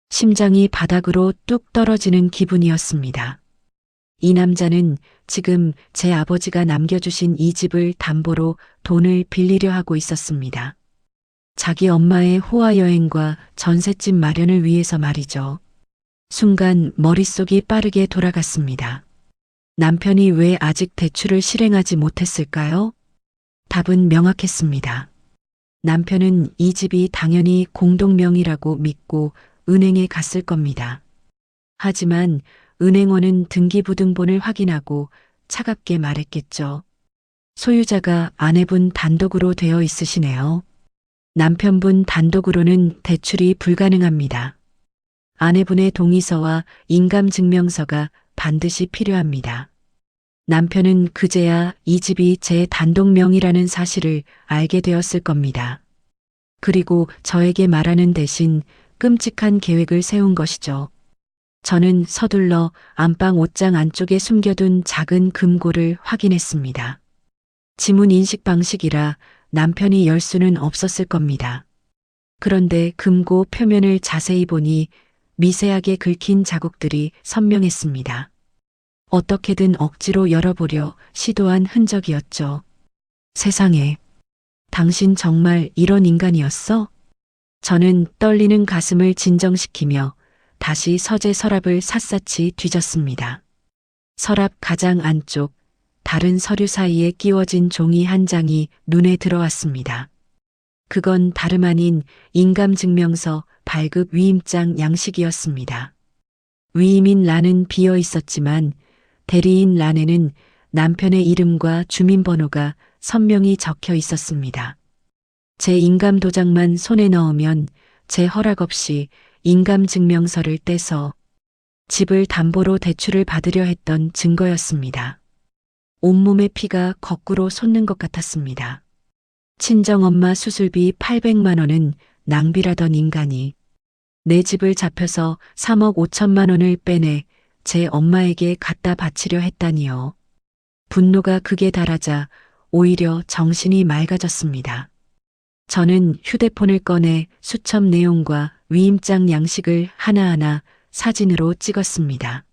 심장이 바닥으로 뚝 떨어지는 기분이었습니다. 이 남자는 지금 제 아버지가 남겨주신 이 집을 담보로 돈을 빌리려 하고 있었습니다. 자기 엄마의 호화 여행과 전셋집 마련을 위해서 말이죠. 순간 머릿속이 빠르게 돌아갔습니다. 남편이 왜 아직 대출을 실행하지 못했을까요? 답은 명확했습니다. 남편은 이 집이 당연히 공동명의라고 믿고 은행에 갔을 겁니다. 하지만 은행원은 등기부등본을 확인하고 차갑게 말했겠죠. 소유자가 아내분 단독으로 되어 있으시네요. 남편분 단독으로는 대출이 불가능합니다. 아내분의 동의서와 인감증명서가 반드시 필요합니다. 남편은 그제야 이 집이 제 단독 명의라는 사실을 알게 되었을 겁니다. 그리고 저에게 말하는 대신 끔찍한 계획을 세운 것이죠. 저는 서둘러 안방 옷장 안쪽에 숨겨둔 작은 금고를 확인했습니다. 지문 인식 방식이라 남편이 열 수는 없었을 겁니다. 그런데 금고 표면을 자세히 보니 미세하게 긁힌 자국들이 선명했습니다. 어떻게든 억지로 열어보려 시도한 흔적이었죠. 세상에, 당신 정말 이런 인간이었어? 저는 떨리는 가슴을 진정시키며 다시 서재 서랍을 샅샅이 뒤졌습니다. 서랍 가장 안쪽, 다른 서류 사이에 끼워진 종이 한 장이 눈에 들어왔습니다. 그건 다름 아닌 인감증명서 발급 위임장 양식이었습니다. 위임인 란은 비어 있었지만 대리인 란에는 남편의 이름과 주민번호가 선명히 적혀 있었습니다. 제 인감도장만 손에 넣으면 제 허락 없이 인감증명서를 떼서 집을 담보로 대출을 받으려 했던 증거였습니다. 온몸의 피가 거꾸로 솟는 것 같았습니다. 친정엄마 수술비 800만 원은 낭비라던 인간이 내 집을 잡혀서 3억 5천만 원을 빼내 제 엄마에게 갖다 바치려 했다니요. 분노가 극에 달하자 오히려 정신이 맑아졌습니다. 저는 휴대폰을 꺼내 수첩 내용과 위임장 양식을 하나하나 사진으로 찍었습니다.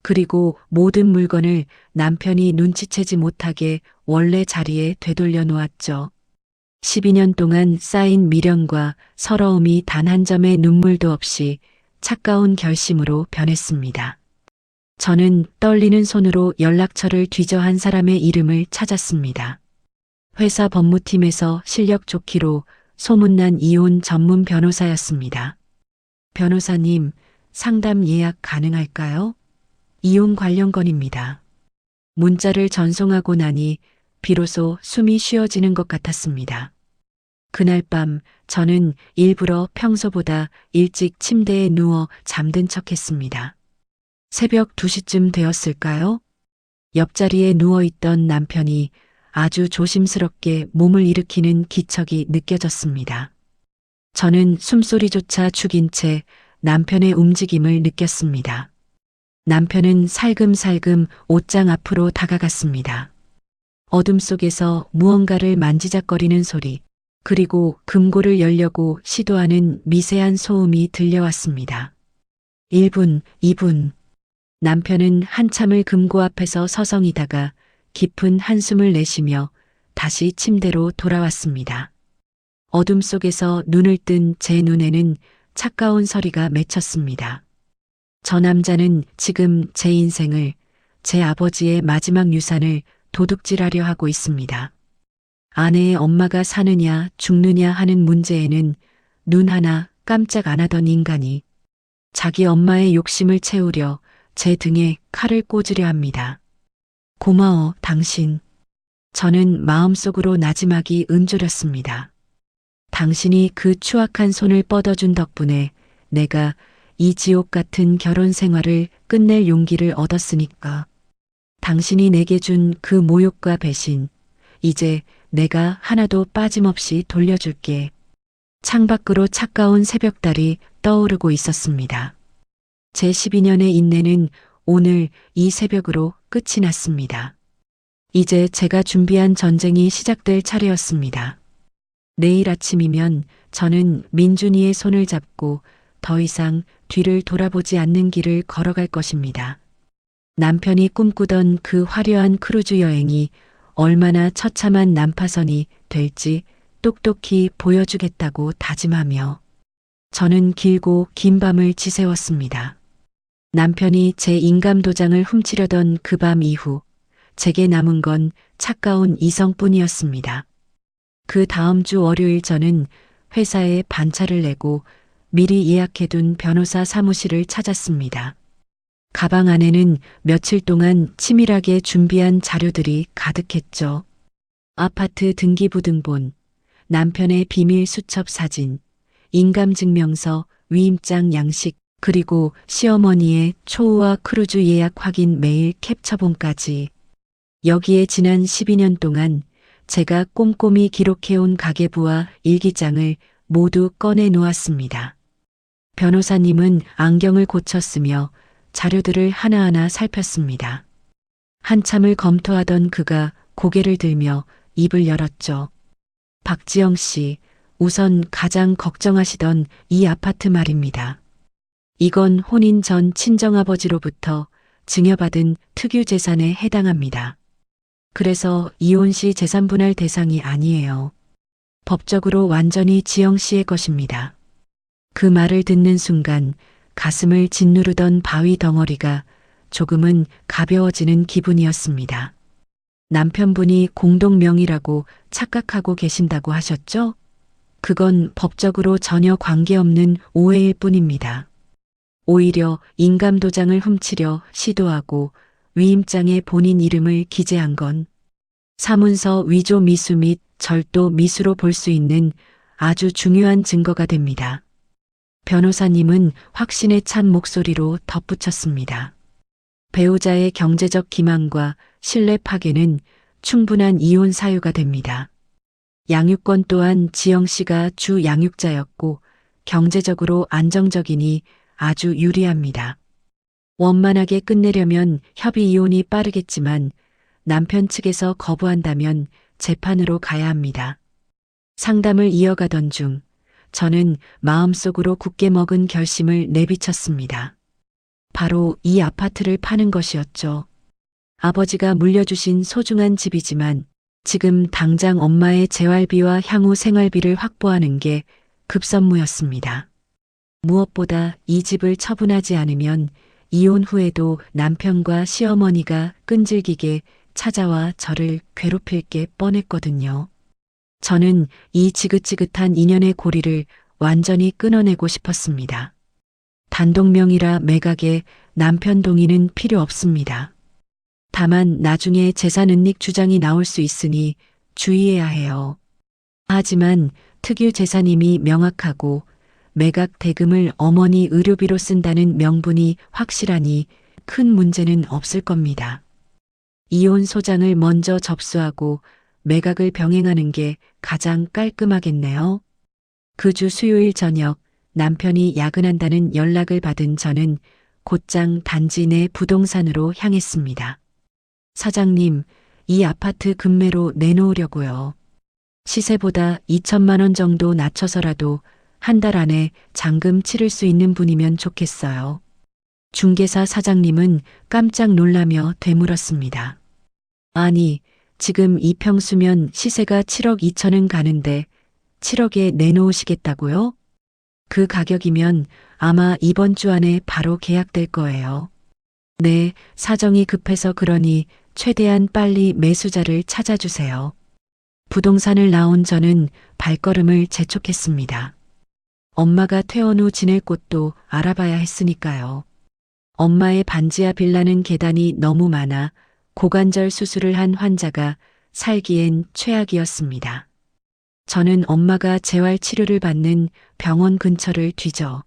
그리고 모든 물건을 남편이 눈치채지 못하게 원래 자리에 되돌려 놓았죠. 12년 동안 쌓인 미련과 서러움이 단 한 점의 눈물도 없이 차가운 결심으로 변했습니다. 저는 떨리는 손으로 연락처를 뒤져 한 사람의 이름을 찾았습니다. 회사 법무팀에서 실력 좋기로 소문난 이혼 전문 변호사였습니다. 변호사님, 상담 예약 가능할까요? 이혼 관련 건입니다. 문자를 전송하고 나니 비로소 숨이 쉬어지는 것 같았습니다. 그날 밤 저는 일부러 평소보다 일찍 침대에 누워 잠든 척했습니다. 새벽 2시쯤 되었을까요? 옆자리에 누워있던 남편이 아주 조심스럽게 몸을 일으키는 기척이 느껴졌습니다. 저는 숨소리조차 죽인 채 남편의 움직임을 느꼈습니다. 남편은 살금살금 옷장 앞으로 다가갔습니다. 어둠 속에서 무언가를 만지작거리는 소리, 그리고 금고를 열려고 시도하는 미세한 소음이 들려왔습니다. 1분, 2분. 남편은 한참을 금고 앞에서 서성이다가 깊은 한숨을 내쉬며 다시 침대로 돌아왔습니다. 어둠 속에서 눈을 뜬 제 눈에는 차가운 서리가 맺혔습니다. 저 남자는 지금 제 인생을, 제 아버지의 마지막 유산을 도둑질하려 하고 있습니다. 아내의 엄마가 사느냐 죽느냐 하는 문제에는 눈 하나 깜짝 안 하던 인간이 자기 엄마의 욕심을 채우려 제 등에 칼을 꽂으려 합니다. 고마워, 당신. 저는 마음속으로 나지막이 은조렸습니다. 당신이 그 추악한 손을 뻗어준 덕분에 내가 이 지옥 같은 결혼 생활을 끝낼 용기를 얻었으니까. 당신이 내게 준 그 모욕과 배신, 이제 내가 하나도 빠짐없이 돌려줄게. 창밖으로 차가운 새벽달이 떠오르고 있었습니다. 제 12년의 인내는 오늘 이 새벽으로 끝이 났습니다. 이제 제가 준비한 전쟁이 시작될 차례였습니다. 내일 아침이면 저는 민준이의 손을 잡고 더 이상 뒤를 돌아보지 않는 길을 걸어갈 것입니다. 남편이 꿈꾸던 그 화려한 크루즈 여행이 얼마나 처참한 난파선이 될지 똑똑히 보여주겠다고 다짐하며 저는 길고 긴 밤을 지새웠습니다. 남편이 제 인감도장을 훔치려던 그 밤 이후 제게 남은 건 차가운 이성뿐이었습니다. 그 다음 주 월요일 저는 회사에 반차를 내고 미리 예약해둔 변호사 사무실을 찾았습니다. 가방 안에는 며칠 동안 치밀하게 준비한 자료들이 가득했죠. 아파트 등기부등본, 남편의 비밀 수첩 사진, 인감증명서, 위임장 양식, 그리고 시어머니의 초우와 크루즈 예약 확인 메일 캡처본까지. 여기에 지난 12년 동안 제가 꼼꼼히 기록해온 가계부와 일기장을 모두 꺼내 놓았습니다. 변호사님은 안경을 고쳤으며 자료들을 하나하나 살폈습니다. 한참을 검토하던 그가 고개를 들며 입을 열었죠. 박지영 씨, 우선 가장 걱정하시던 이 아파트 말입니다. 이건 혼인 전 친정아버지로부터 증여받은 특유 재산에 해당합니다. 그래서 이혼 시 재산 분할 대상이 아니에요. 법적으로 완전히 지영 씨의 것입니다. 그 말을 듣는 순간 가슴을 짓누르던 바위 덩어리가 조금은 가벼워지는 기분이었습니다. 남편분이 공동명의라고 착각하고 계신다고 하셨죠? 그건 법적으로 전혀 관계없는 오해일 뿐입니다. 오히려 인감도장을 훔치려 시도하고 위임장에 본인 이름을 기재한 건 사문서 위조 미수 및 절도 미수로 볼 수 있는 아주 중요한 증거가 됩니다. 변호사님은 확신에 찬 목소리로 덧붙였습니다. 배우자의 경제적 기만과 신뢰 파괴는 충분한 이혼 사유가 됩니다. 양육권 또한 지영 씨가 주 양육자였고 경제적으로 안정적이니 아주 유리합니다. 원만하게 끝내려면 협의 이혼이 빠르겠지만 남편 측에서 거부한다면 재판으로 가야 합니다. 상담을 이어가던 중 저는 마음속으로 굳게 먹은 결심을 내비쳤습니다. 바로 이 아파트를 파는 것이었죠. 아버지가 물려주신 소중한 집이지만 지금 당장 엄마의 재활비와 향후 생활비를 확보하는 게 급선무였습니다. 무엇보다 이 집을 처분하지 않으면 이혼 후에도 남편과 시어머니가 끈질기게 찾아와 저를 괴롭힐 게 뻔했거든요. 저는 이 지긋지긋한 인연의 고리를 완전히 끊어내고 싶었습니다. 단독명의라 매각에 남편 동의는 필요 없습니다. 다만 나중에 재산 은닉 주장이 나올 수 있으니 주의해야 해요. 하지만 특유 재산임이 명확하고 매각 대금을 어머니 의료비로 쓴다는 명분이 확실하니 큰 문제는 없을 겁니다. 이혼 소장을 먼저 접수하고 매각을 병행하는 게 가장 깔끔하겠네요. 그 주 수요일 저녁 남편이 야근한다는 연락을 받은 저는 곧장 단지 내 부동산으로 향했습니다. 사장님, 이 아파트 급매로 내놓으려고요. 시세보다 2천만 원 정도 낮춰서라도 한 달 안에 잔금 치를 수 있는 분이면 좋겠어요. 중개사 사장님은 깜짝 놀라며 되물었습니다. 아니, 지금 이 평수면 시세가 7억 2천은 가는데 7억에 내놓으시겠다고요? 그 가격이면 아마 이번 주 안에 바로 계약될 거예요. 네, 사정이 급해서 그러니 최대한 빨리 매수자를 찾아주세요. 부동산을 나온 저는 발걸음을 재촉했습니다. 엄마가 퇴원 후 지낼 곳도 알아봐야 했으니까요. 엄마의 반지하 빌라는 계단이 너무 많아 고관절 수술을 한 환자가 살기엔 최악이었습니다. 저는 엄마가 재활 치료를 받는 병원 근처를 뒤져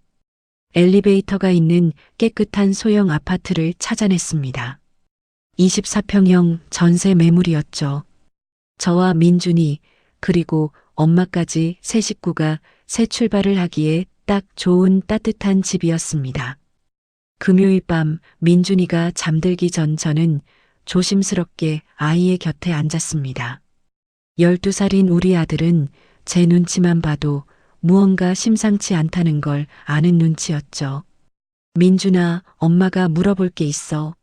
엘리베이터가 있는 깨끗한 소형 아파트를 찾아냈습니다. 24평형 전세 매물이었죠. 저와 민준이 그리고 엄마까지 세 식구가 새 출발을 하기에 딱 좋은 따뜻한 집이었습니다. 금요일 밤 민준이가 잠들기 전 저는 조심스럽게 아이의 곁에 앉았습니다. 12살인 우리 아들은 제 눈치만 봐도 무언가 심상치 않다는 걸 아는 눈치였죠. 민준아, 엄마가 물어볼 게 있어.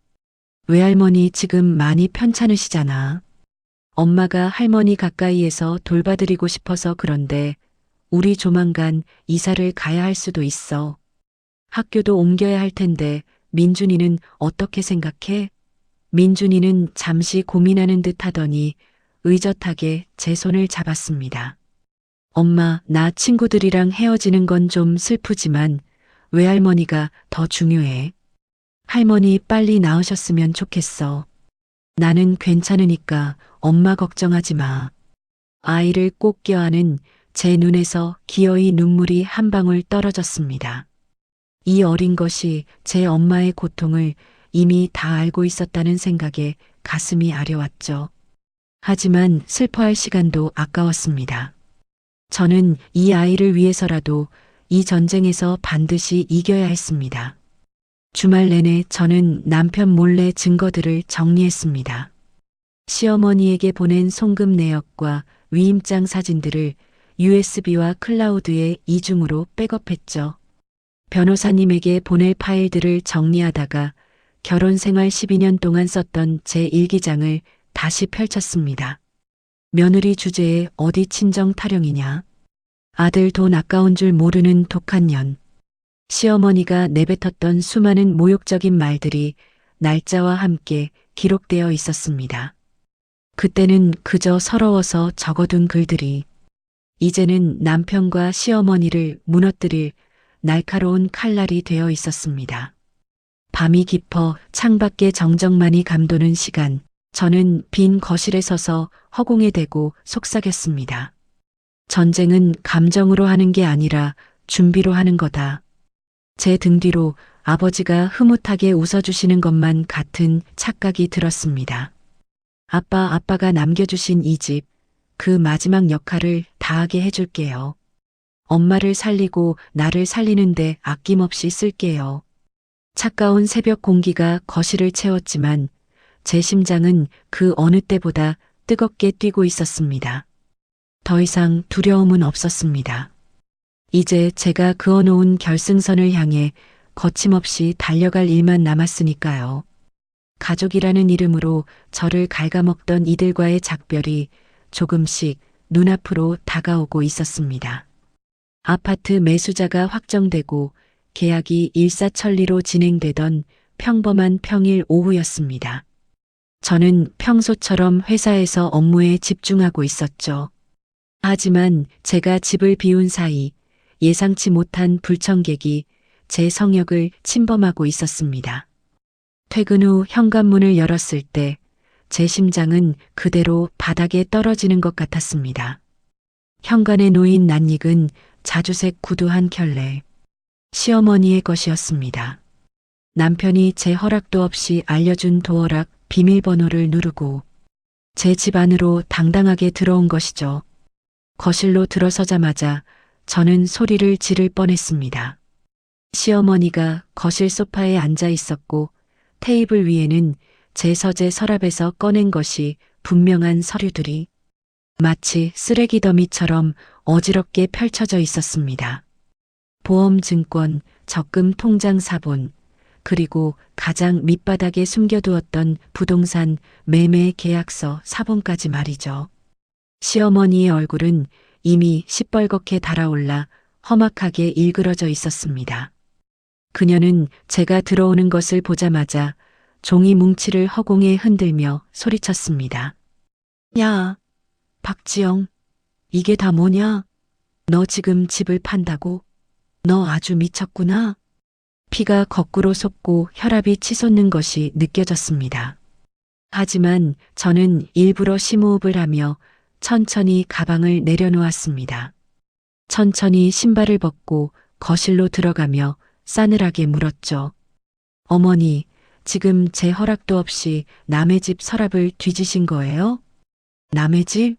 외할머니 지금 많이 편찮으시잖아. 엄마가 할머니 가까이에서 돌봐드리고 싶어서 그런데 우리 조만간 이사를 가야 할 수도 있어. 학교도 옮겨야 할 텐데 민준이는 어떻게 생각해? 민준이는 잠시 고민하는 듯 하더니 의젓하게 제 손을 잡았습니다. 엄마, 나 친구들이랑 헤어지는 건 좀 슬프지만 외할머니가 더 중요해. 할머니 빨리 나으셨으면 좋겠어. 나는 괜찮으니까 엄마 걱정하지 마. 아이를 꼭 껴안은 제 눈에서 기어이 눈물이 한 방울 떨어졌습니다. 이 어린 것이 제 엄마의 고통을 이미 다 알고 있었다는 생각에 가슴이 아려왔죠. 하지만 슬퍼할 시간도 아까웠습니다. 저는 이 아이를 위해서라도 이 전쟁에서 반드시 이겨야 했습니다. 주말 내내 저는 남편 몰래 증거들을 정리했습니다. 시어머니에게 보낸 송금 내역과 위임장 사진들을 USB와 클라우드에 이중으로 백업했죠. 변호사님에게 보낼 파일들을 정리하다가 결혼 생활 12년 동안 썼던 제 일기장을 다시 펼쳤습니다. 며느리 주제에 어디 친정 타령이냐. 아들 돈 아까운 줄 모르는 독한 년. 시어머니가 내뱉었던 수많은 모욕적인 말들이 날짜와 함께 기록되어 있었습니다. 그때는 그저 서러워서 적어둔 글들이 이제는 남편과 시어머니를 무너뜨릴 날카로운 칼날이 되어 있었습니다. 밤이 깊어 창밖에 정적만이 감도는 시간, 저는 빈 거실에 서서 허공에 대고 속삭였습니다. 전쟁은 감정으로 하는 게 아니라 준비로 하는 거다. 제 등 뒤로 아버지가 흐뭇하게 웃어주시는 것만 같은 착각이 들었습니다. 아빠가 남겨주신 이 집, 그 마지막 역할을 다하게 해줄게요. 엄마를 살리고 나를 살리는데 아낌없이 쓸게요. 차가운 새벽 공기가 거실을 채웠지만 제 심장은 그 어느 때보다 뜨겁게 뛰고 있었습니다. 더 이상 두려움은 없었습니다. 이제 제가 그어놓은 결승선을 향해 거침없이 달려갈 일만 남았으니까요. 가족이라는 이름으로 저를 갉아먹던 이들과의 작별이 조금씩 눈앞으로 다가오고 있었습니다. 아파트 매수자가 확정되고 계약이 일사천리로 진행되던 평범한 평일 오후였습니다. 저는 평소처럼 회사에서 업무에 집중하고 있었죠. 하지만 제가 집을 비운 사이 예상치 못한 불청객이 제 성역을 침범하고 있었습니다. 퇴근 후 현관문을 열었을 때 제 심장은 그대로 바닥에 떨어지는 것 같았습니다. 현관에 놓인 낯익은 자주색 구두 한 켤레. 시어머니의 것이었습니다. 남편이 제 허락도 없이 알려준 도어락 비밀번호를 누르고 제 집 안으로 당당하게 들어온 것이죠. 거실로 들어서자마자 저는 소리를 지를 뻔했습니다. 시어머니가 거실 소파에 앉아 있었고 테이블 위에는 제 서재 서랍에서 꺼낸 것이 분명한 서류들이 마치 쓰레기 더미처럼 어지럽게 펼쳐져 있었습니다. 보험증권, 적금 통장 사본, 그리고 가장 밑바닥에 숨겨두었던 부동산 매매 계약서 사본까지 말이죠. 시어머니의 얼굴은 이미 시뻘겋게 달아올라 험악하게 일그러져 있었습니다. 그녀는 제가 들어오는 것을 보자마자 종이 뭉치를 허공에 흔들며 소리쳤습니다. 야, 박지영, 이게 다 뭐냐? 너 지금 집을 판다고? 너 아주 미쳤구나. 피가 거꾸로 솟고 혈압이 치솟는 것이 느껴졌습니다. 하지만 저는 일부러 심호흡을 하며 천천히 가방을 내려놓았습니다. 천천히 신발을 벗고 거실로 들어가며 싸늘하게 물었죠. 어머니, 지금 제 허락도 없이 남의 집 서랍을 뒤지신 거예요? 남의 집?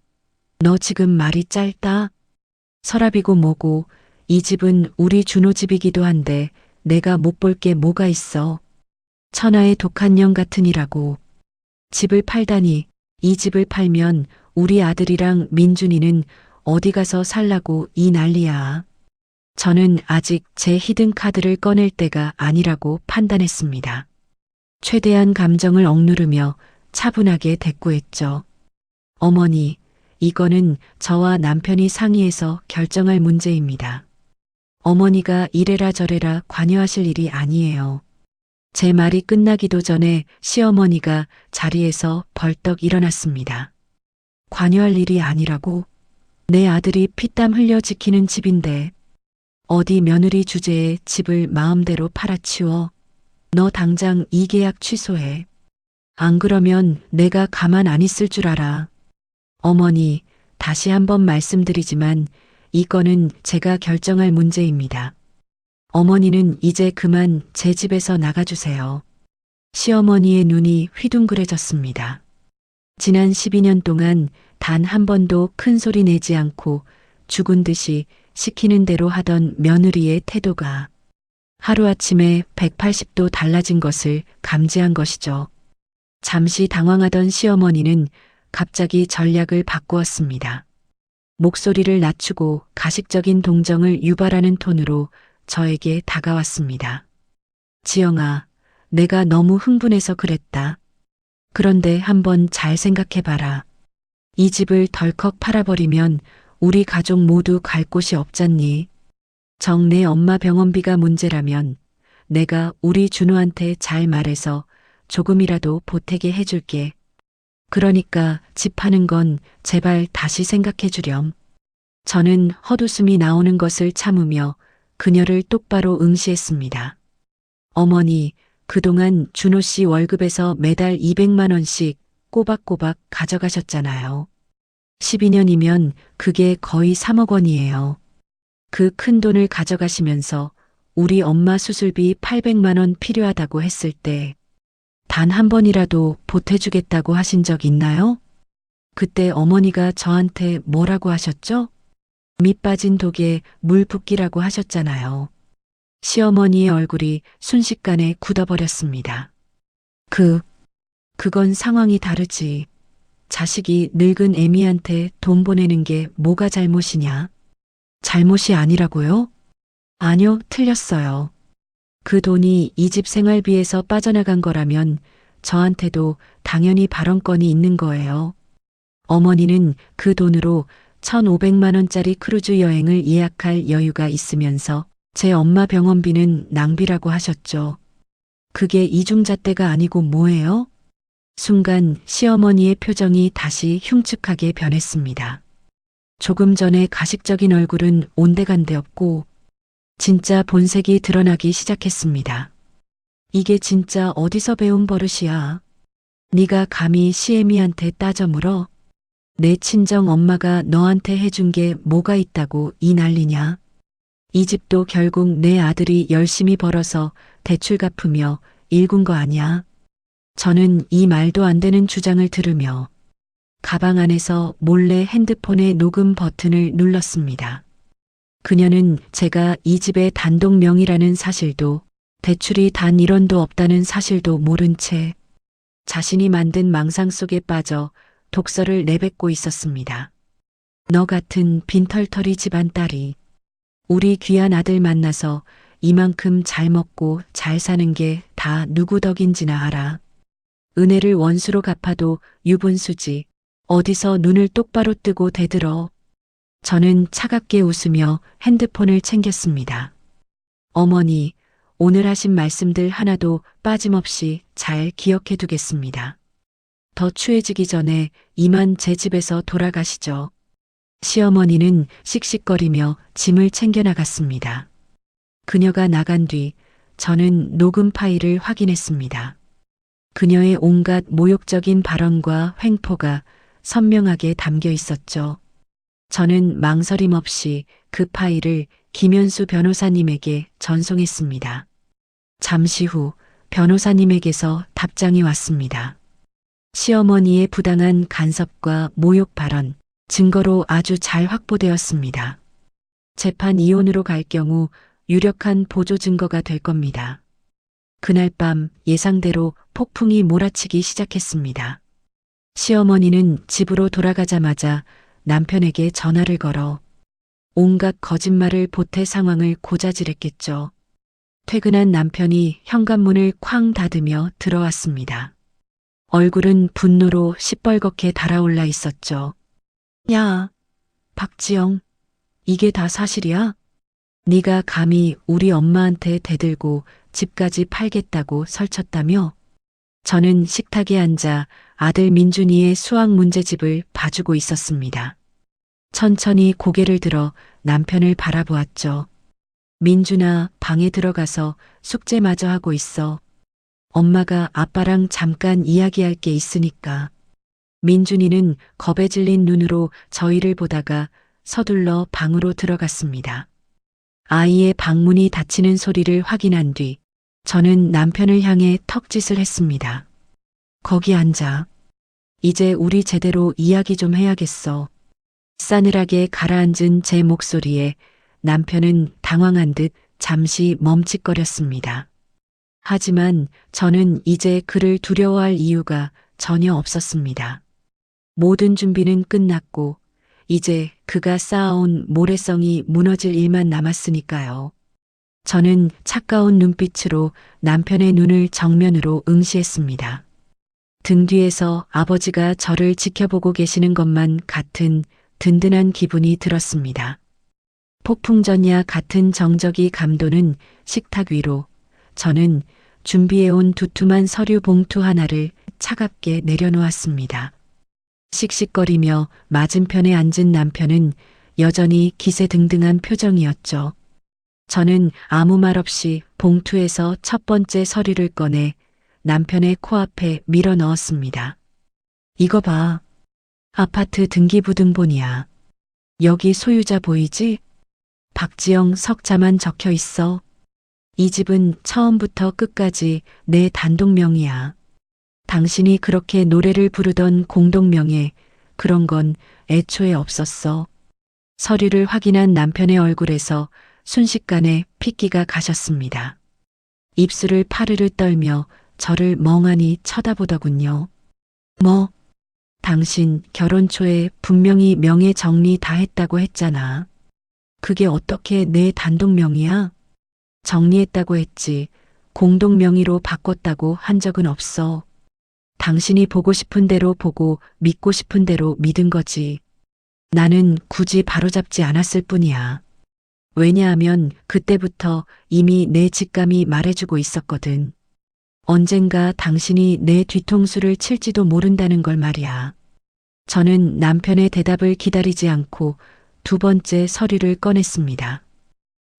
너 지금 말이 짧다. 서랍이고 뭐고 이 집은 우리 준호 집이기도 한데 내가 못 볼 게 뭐가 있어. 천하의 독한 년 같으니라고. 집을 팔다니 이 집을 팔면 우리 아들이랑 민준이는 어디 가서 살라고 이 난리야. 저는 아직 제 히든 카드를 꺼낼 때가 아니라고 판단했습니다. 최대한 감정을 억누르며 차분하게 대꾸했죠. 어머니, 이거는 저와 남편이 상의해서 결정할 문제입니다. 어머니가 이래라 저래라 관여하실 일이 아니에요. 제 말이 끝나기도 전에 시어머니가 자리에서 벌떡 일어났습니다. 관여할 일이 아니라고? 내 아들이 피땀 흘려 지키는 집인데 어디 며느리 주제에 집을 마음대로 팔아치워. 너 당장 이 계약 취소해. 안 그러면 내가 가만 안 있을 줄 알아. 어머니, 다시 한번 말씀드리지만 이거는 제가 결정할 문제입니다. 어머니는 이제 그만 제 집에서 나가주세요. 시어머니의 눈이 휘둥그레졌습니다. 지난 12년 동안 단 한 번도 큰 소리 내지 않고 죽은 듯이 시키는 대로 하던 며느리의 태도가 하루아침에 180도 달라진 것을 감지한 것이죠. 잠시 당황하던 시어머니는 갑자기 전략을 바꾸었습니다. 목소리를 낮추고 가식적인 동정을 유발하는 톤으로 저에게 다가왔습니다. 지영아, 내가 너무 흥분해서 그랬다. 그런데 한번 잘 생각해봐라. 이 집을 덜컥 팔아버리면 우리 가족 모두 갈 곳이 없잖니. 정내 엄마 병원비가 문제라면 내가 우리 준호한테 잘 말해서 조금이라도 보태게 해줄게. 그러니까 집 파는 건 제발 다시 생각해 주렴. 저는 헛웃음이 나오는 것을 참으며 그녀를 똑바로 응시했습니다. 어머니, 그동안 준호 씨 월급에서 매달 200만 원씩 꼬박꼬박 가져가셨잖아요. 12년이면 그게 거의 3억 원이에요. 그 큰 돈을 가져가시면서 우리 엄마 수술비 800만 원 필요하다고 했을 때 단 한 번이라도 보태주겠다고 하신 적 있나요? 그때 어머니가 저한테 뭐라고 하셨죠? 밑 빠진 독에 물 붓기라고 하셨잖아요. 시어머니의 얼굴이 순식간에 굳어버렸습니다. 그건 상황이 다르지. 자식이 늙은 애미한테 돈 보내는 게 뭐가 잘못이냐? 잘못이 아니라고요? 아니요, 틀렸어요. 그 돈이 이 집 생활비에서 빠져나간 거라면 저한테도 당연히 발언권이 있는 거예요. 어머니는 그 돈으로 1,500만 원짜리 크루즈 여행을 예약할 여유가 있으면서 제 엄마 병원비는 낭비라고 하셨죠. 그게 이중잣대가 아니고 뭐예요? 순간 시어머니의 표정이 다시 흉측하게 변했습니다. 조금 전에 가식적인 얼굴은 온데간데 없고 진짜 본색이 드러나기 시작했습니다. 이게 진짜 어디서 배운 버릇이야? 네가 감히 시애미한테 따져 물어? 내 친정 엄마가 너한테 해준 게 뭐가 있다고 이 난리냐? 이 집도 결국 내 아들이 열심히 벌어서 대출 갚으며 일군 거 아니야? 저는 이 말도 안 되는 주장을 들으며 가방 안에서 몰래 핸드폰의 녹음 버튼을 눌렀습니다. 그녀는 제가 이 집의 단독 명의라는 사실도 대출이 단 1원도 없다는 사실도 모른 채 자신이 만든 망상 속에 빠져 독설을 내뱉고 있었습니다. 너 같은 빈털터리 집안 딸이 우리 귀한 아들 만나서 이만큼 잘 먹고 잘 사는 게 다 누구 덕인지나 알아. 은혜를 원수로 갚아도 유분수지. 어디서 눈을 똑바로 뜨고 대들어. 저는 차갑게 웃으며 핸드폰을 챙겼습니다. 어머니, 오늘 하신 말씀들 하나도 빠짐없이 잘 기억해 두겠습니다. 더 추해지기 전에 이만 제 집에서 돌아가시죠. 시어머니는 씩씩거리며 짐을 챙겨 나갔습니다. 그녀가 나간 뒤 저는 녹음 파일을 확인했습니다. 그녀의 온갖 모욕적인 발언과 횡포가 선명하게 담겨 있었죠. 저는 망설임 없이 그 파일을 김현수 변호사님에게 전송했습니다. 잠시 후 변호사님에게서 답장이 왔습니다. 시어머니의 부당한 간섭과 모욕 발언, 증거로 아주 잘 확보되었습니다. 재판 이혼으로 갈 경우 유력한 보조 증거가 될 겁니다. 그날 밤 예상대로 폭풍이 몰아치기 시작했습니다. 시어머니는 집으로 돌아가자마자 남편에게 전화를 걸어 온갖 거짓말을 보태 상황을 고자질했겠죠. 퇴근한 남편이 현관문을 쾅 닫으며 들어왔습니다. 얼굴은 분노로 시뻘겋게 달아올라 있었죠. 야, 박지영, 이게 다 사실이야? 네가 감히 우리 엄마한테 대들고 집까지 팔겠다고 설쳤다며? 저는 식탁에 앉아 아들 민준이의 수학 문제집을 봐주고 있었습니다. 천천히 고개를 들어 남편을 바라보았죠. 민준아, 방에 들어가서 숙제마저 하고 있어. 엄마가 아빠랑 잠깐 이야기할 게 있으니까. 민준이는 겁에 질린 눈으로 저희를 보다가 서둘러 방으로 들어갔습니다. 아이의 방문이 닫히는 소리를 확인한 뒤 저는 남편을 향해 턱짓을 했습니다. 거기 앉아. 이제 우리 제대로 이야기 좀 해야겠어. 싸늘하게 가라앉은 제 목소리에 남편은 당황한 듯 잠시 멈칫거렸습니다. 하지만 저는 이제 그를 두려워할 이유가 전혀 없었습니다. 모든 준비는 끝났고 이제 그가 쌓아온 모래성이 무너질 일만 남았으니까요. 저는 차가운 눈빛으로 남편의 눈을 정면으로 응시했습니다. 등 뒤에서 아버지가 저를 지켜보고 계시는 것만 같은 든든한 기분이 들었습니다. 폭풍전야 같은 정적이 감도는 식탁 위로 저는 준비해온 두툼한 서류 봉투 하나를 차갑게 내려놓았습니다. 씩씩거리며 맞은편에 앉은 남편은 여전히 기세등등한 표정이었죠. 저는 아무 말 없이 봉투에서 첫 번째 서류를 꺼내 남편의 코앞에 밀어 넣었습니다. 이거 봐. 아파트 등기부등본이야. 여기 소유자 보이지? 박지영 석자만 적혀 있어. 이 집은 처음부터 끝까지 내 단독명이야. 당신이 그렇게 노래를 부르던 공동명예, 그런 건 애초에 없었어. 서류를 확인한 남편의 얼굴에서 순식간에 핏기가 가셨습니다. 입술을 파르르 떨며 저를 멍하니 쳐다보더군요. 뭐? 당신 결혼 초에 분명히 명예 정리 다 했다고 했잖아. 그게 어떻게 내 단독명이야? 정리했다고 했지. 공동명의로 바꿨다고 한 적은 없어. 당신이 보고 싶은 대로 보고 믿고 싶은 대로 믿은 거지. 나는 굳이 바로잡지 않았을 뿐이야. 왜냐하면 그때부터 이미 내 직감이 말해주고 있었거든. 언젠가 당신이 내 뒤통수를 칠지도 모른다는 걸 말이야. 저는 남편의 대답을 기다리지 않고 두 번째 서류를 꺼냈습니다.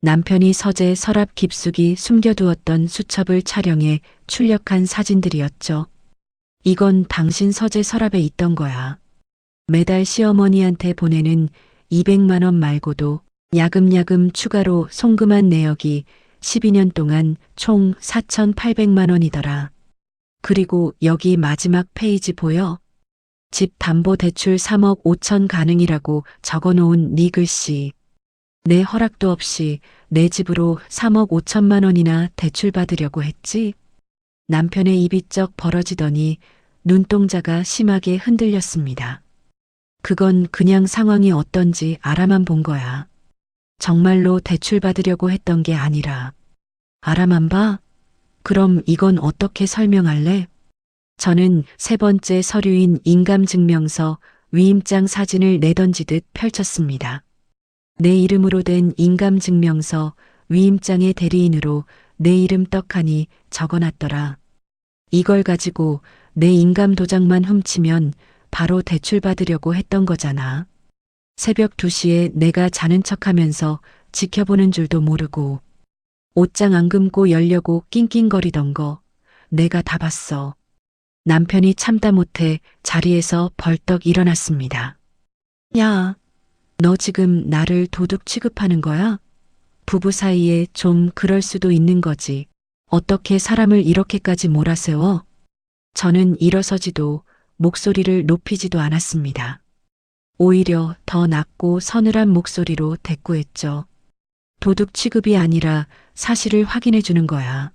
남편이 서재 서랍 깊숙이 숨겨두었던 수첩을 촬영해 출력한 사진들이었죠. 이건 당신 서재 서랍에 있던 거야. 매달 시어머니한테 보내는 200만 원 말고도 야금야금 추가로 송금한 내역이 12년 동안 총 4,800만 원이더라. 그리고 여기 마지막 페이지 보여? 집 담보 대출 3억 5천 가능이라고 적어놓은 네 글씨. 내 허락도 없이 내 집으로 3억 5천만 원이나 대출받으려고 했지? 남편의 입이 쩍 벌어지더니 눈동자가 심하게 흔들렸습니다. 그건 그냥 상황이 어떤지 알아만 본 거야. 정말로 대출받으려고 했던 게 아니라. 알아만 봐? 그럼 이건 어떻게 설명할래? 저는 세 번째 서류인 인감증명서 위임장 사진을 내던지듯 펼쳤습니다. 내 이름으로 된 인감증명서 위임장의 대리인으로 내 이름 떡하니 적어놨더라. 이걸 가지고 내 인감도장만 훔치면 바로 대출받으려고 했던 거잖아. 새벽 2시에 내가 자는 척하면서 지켜보는 줄도 모르고 옷장 안 금고 열려고 낑낑거리던 거 내가 다 봤어. 남편이 참다 못해 자리에서 벌떡 일어났습니다. 야, 너 지금 나를 도둑 취급하는 거야? 부부 사이에 좀 그럴 수도 있는 거지. 어떻게 사람을 이렇게까지 몰아세워? 저는 일어서지도 목소리를 높이지도 않았습니다. 오히려 더 낮고 서늘한 목소리로 대꾸했죠. 도둑 취급이 아니라 사실을 확인해 주는 거야.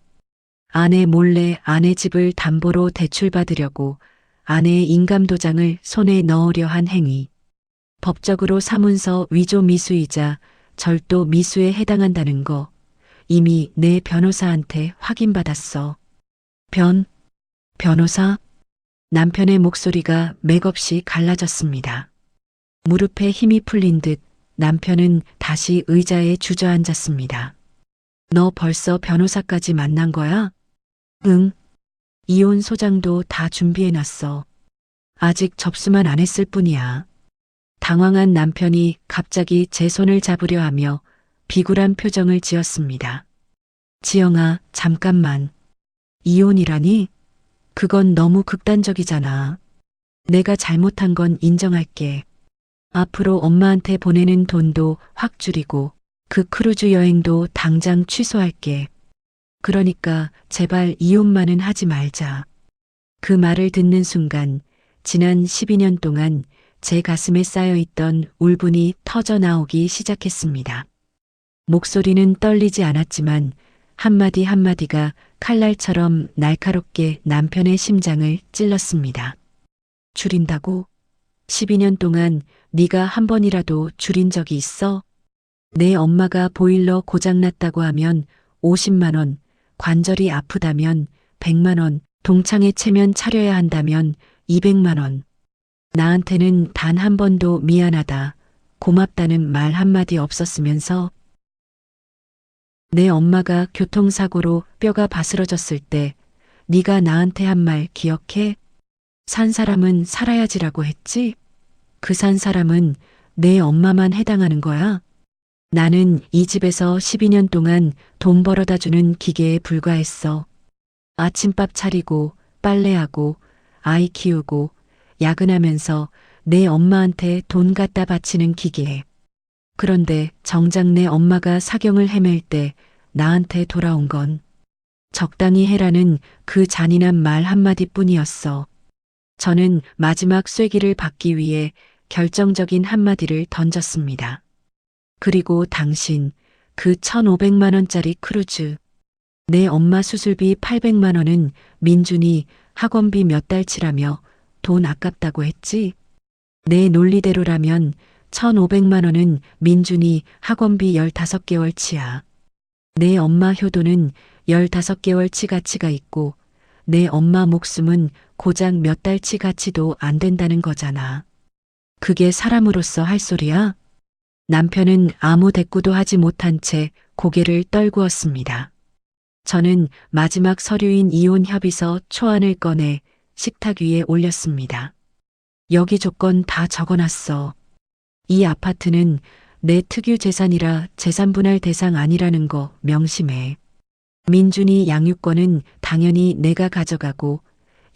아내 몰래 아내 집을 담보로 대출받으려고 아내의 인감도장을 손에 넣으려 한 행위. 법적으로 사문서 위조 미수이자 절도 미수에 해당한다는 거 이미 내 변호사한테 확인받았어. 변호사? 남편의 목소리가 맥없이 갈라졌습니다. 무릎에 힘이 풀린 듯 남편은 다시 의자에 주저앉았습니다. 너 벌써 변호사까지 만난 거야? 응. 이혼 소장도 다 준비해놨어. 아직 접수만 안 했을 뿐이야. 당황한 남편이 갑자기 제 손을 잡으려 하며 비굴한 표정을 지었습니다. 지영아, 잠깐만. 이혼이라니? 그건 너무 극단적이잖아. 내가 잘못한 건 인정할게. 앞으로 엄마한테 보내는 돈도 확 줄이고 그 크루즈 여행도 당장 취소할게. 그러니까 제발 이혼만은 하지 말자. 그 말을 듣는 순간 지난 12년 동안 제 가슴에 쌓여있던 울분이 터져 나오기 시작했습니다. 목소리는 떨리지 않았지만 한마디 한마디가 칼날처럼 날카롭게 남편의 심장을 찔렀습니다. 줄인다고? 12년 동안 네가 한 번이라도 줄인 적이 있어? 내 엄마가 보일러 고장났다고 하면 50만 원, 관절이 아프다면 100만 원, 동창회 체면 차려야 한다면 200만 원. 나한테는 단 한 번도 미안하다, 고맙다는 말 한마디 없었으면서 내 엄마가 교통사고로 뼈가 바스러졌을 때 네가 나한테 한 말 기억해? 산 사람은 살아야지라고 했지? 그 산 사람은 내 엄마만 해당하는 거야? 나는 이 집에서 12년 동안 돈 벌어다 주는 기계에 불과했어. 아침밥 차리고 빨래하고 아이 키우고 야근하면서 내 엄마한테 돈 갖다 바치는 기계. 그런데 정작 내 엄마가 사경을 헤맬 때 나한테 돌아온 건 적당히 해라는 그 잔인한 말 한마디뿐이었어. 저는 마지막 쐐기를 받기 위해 결정적인 한마디를 던졌습니다. 그리고 당신, 그 1,500만 원짜리 크루즈. 내 엄마 수술비 800만 원은 민준이 학원비 몇 달치라며 돈 아깝다고 했지? 내 논리대로라면 1,500만 원은 민준이 학원비 15개월치야. 내 엄마 효도는 15개월치 가치가 있고 내 엄마 목숨은 고작 몇 달치 가치도 안 된다는 거잖아. 그게 사람으로서 할 소리야? 남편은 아무 대꾸도 하지 못한 채 고개를 떨구었습니다. 저는 마지막 서류인 이혼 협의서 초안을 꺼내 식탁 위에 올렸습니다. 여기 조건 다 적어놨어. 이 아파트는 내 특유 재산이라 재산분할 대상 아니라는 거 명심해. 민준이 양육권은 당연히 내가 가져가고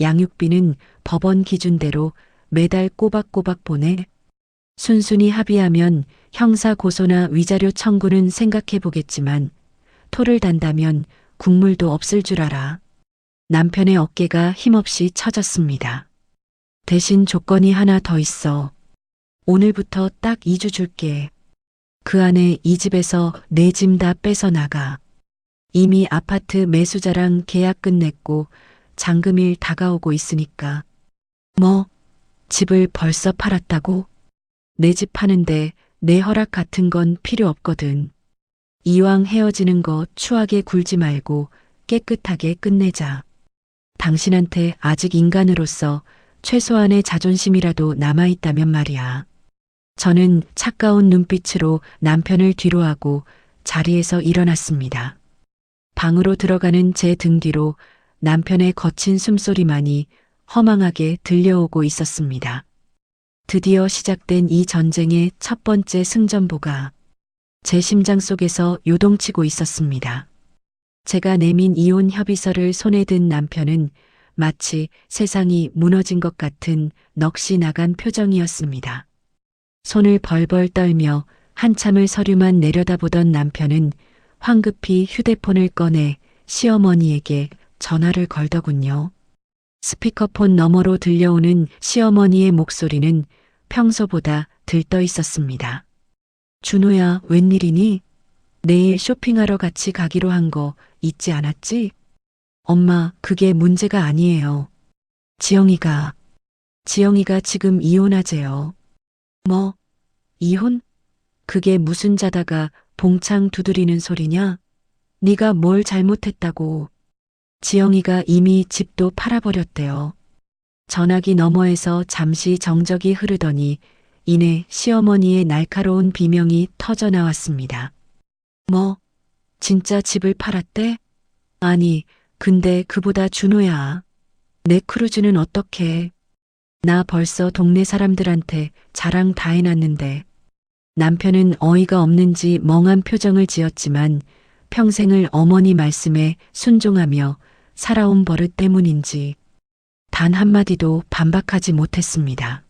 양육비는 법원 기준대로 매달 꼬박꼬박 보내. 순순히 합의하면 형사 고소나 위자료 청구는 생각해 보겠지만 토를 단다면 국물도 없을 줄 알아. 남편의 어깨가 힘없이 처졌습니다. 대신 조건이 하나 더 있어. 오늘부터 딱 2주 줄게. 그 안에 이 집에서 내 짐 다 빼서 나가. 이미 아파트 매수자랑 계약 끝냈고 잔금일 다가오고 있으니까. 뭐? 집을 벌써 팔았다고? 내 집 파는데 내 허락 같은 건 필요 없거든. 이왕 헤어지는 거 추하게 굴지 말고 깨끗하게 끝내자. 당신한테 아직 인간으로서 최소한의 자존심이라도 남아있다면 말이야. 저는 차가운 눈빛으로 남편을 뒤로하고 자리에서 일어났습니다. 방으로 들어가는 제 등 뒤로 남편의 거친 숨소리만이 허망하게 들려오고 있었습니다. 드디어 시작된 이 전쟁의 첫 번째 승전보가 제 심장 속에서 요동치고 있었습니다. 제가 내민 이혼 협의서를 손에 든 남편은 마치 세상이 무너진 것 같은 넋이 나간 표정이었습니다. 손을 벌벌 떨며 한참을 서류만 내려다보던 남편은 황급히 휴대폰을 꺼내 시어머니에게 전화를 걸더군요. 스피커폰 너머로 들려오는 시어머니의 목소리는 평소보다 들떠 있었습니다. 준호야, 웬일이니? 내일 쇼핑하러 같이 가기로 한 거 잊지 않았지? 엄마, 그게 문제가 아니에요. 지영이가 지금 이혼하재요. 뭐? 이혼? 그게 무슨 자다가 봉창 두드리는 소리냐? 네가 뭘 잘못했다고. 지영이가 이미 집도 팔아버렸대요. 전화기 너머에서 잠시 정적이 흐르더니 이내 시어머니의 날카로운 비명이 터져 나왔습니다. 뭐? 진짜 집을 팔았대? 아니, 근데 그보다 준호야. 내 크루즈는 어떡해? 나 벌써 동네 사람들한테 자랑 다 해놨는데. 남편은 어이가 없는지 멍한 표정을 지었지만 평생을 어머니 말씀에 순종하며 살아온 버릇 때문인지 단 한마디도 반박하지 못했습니다.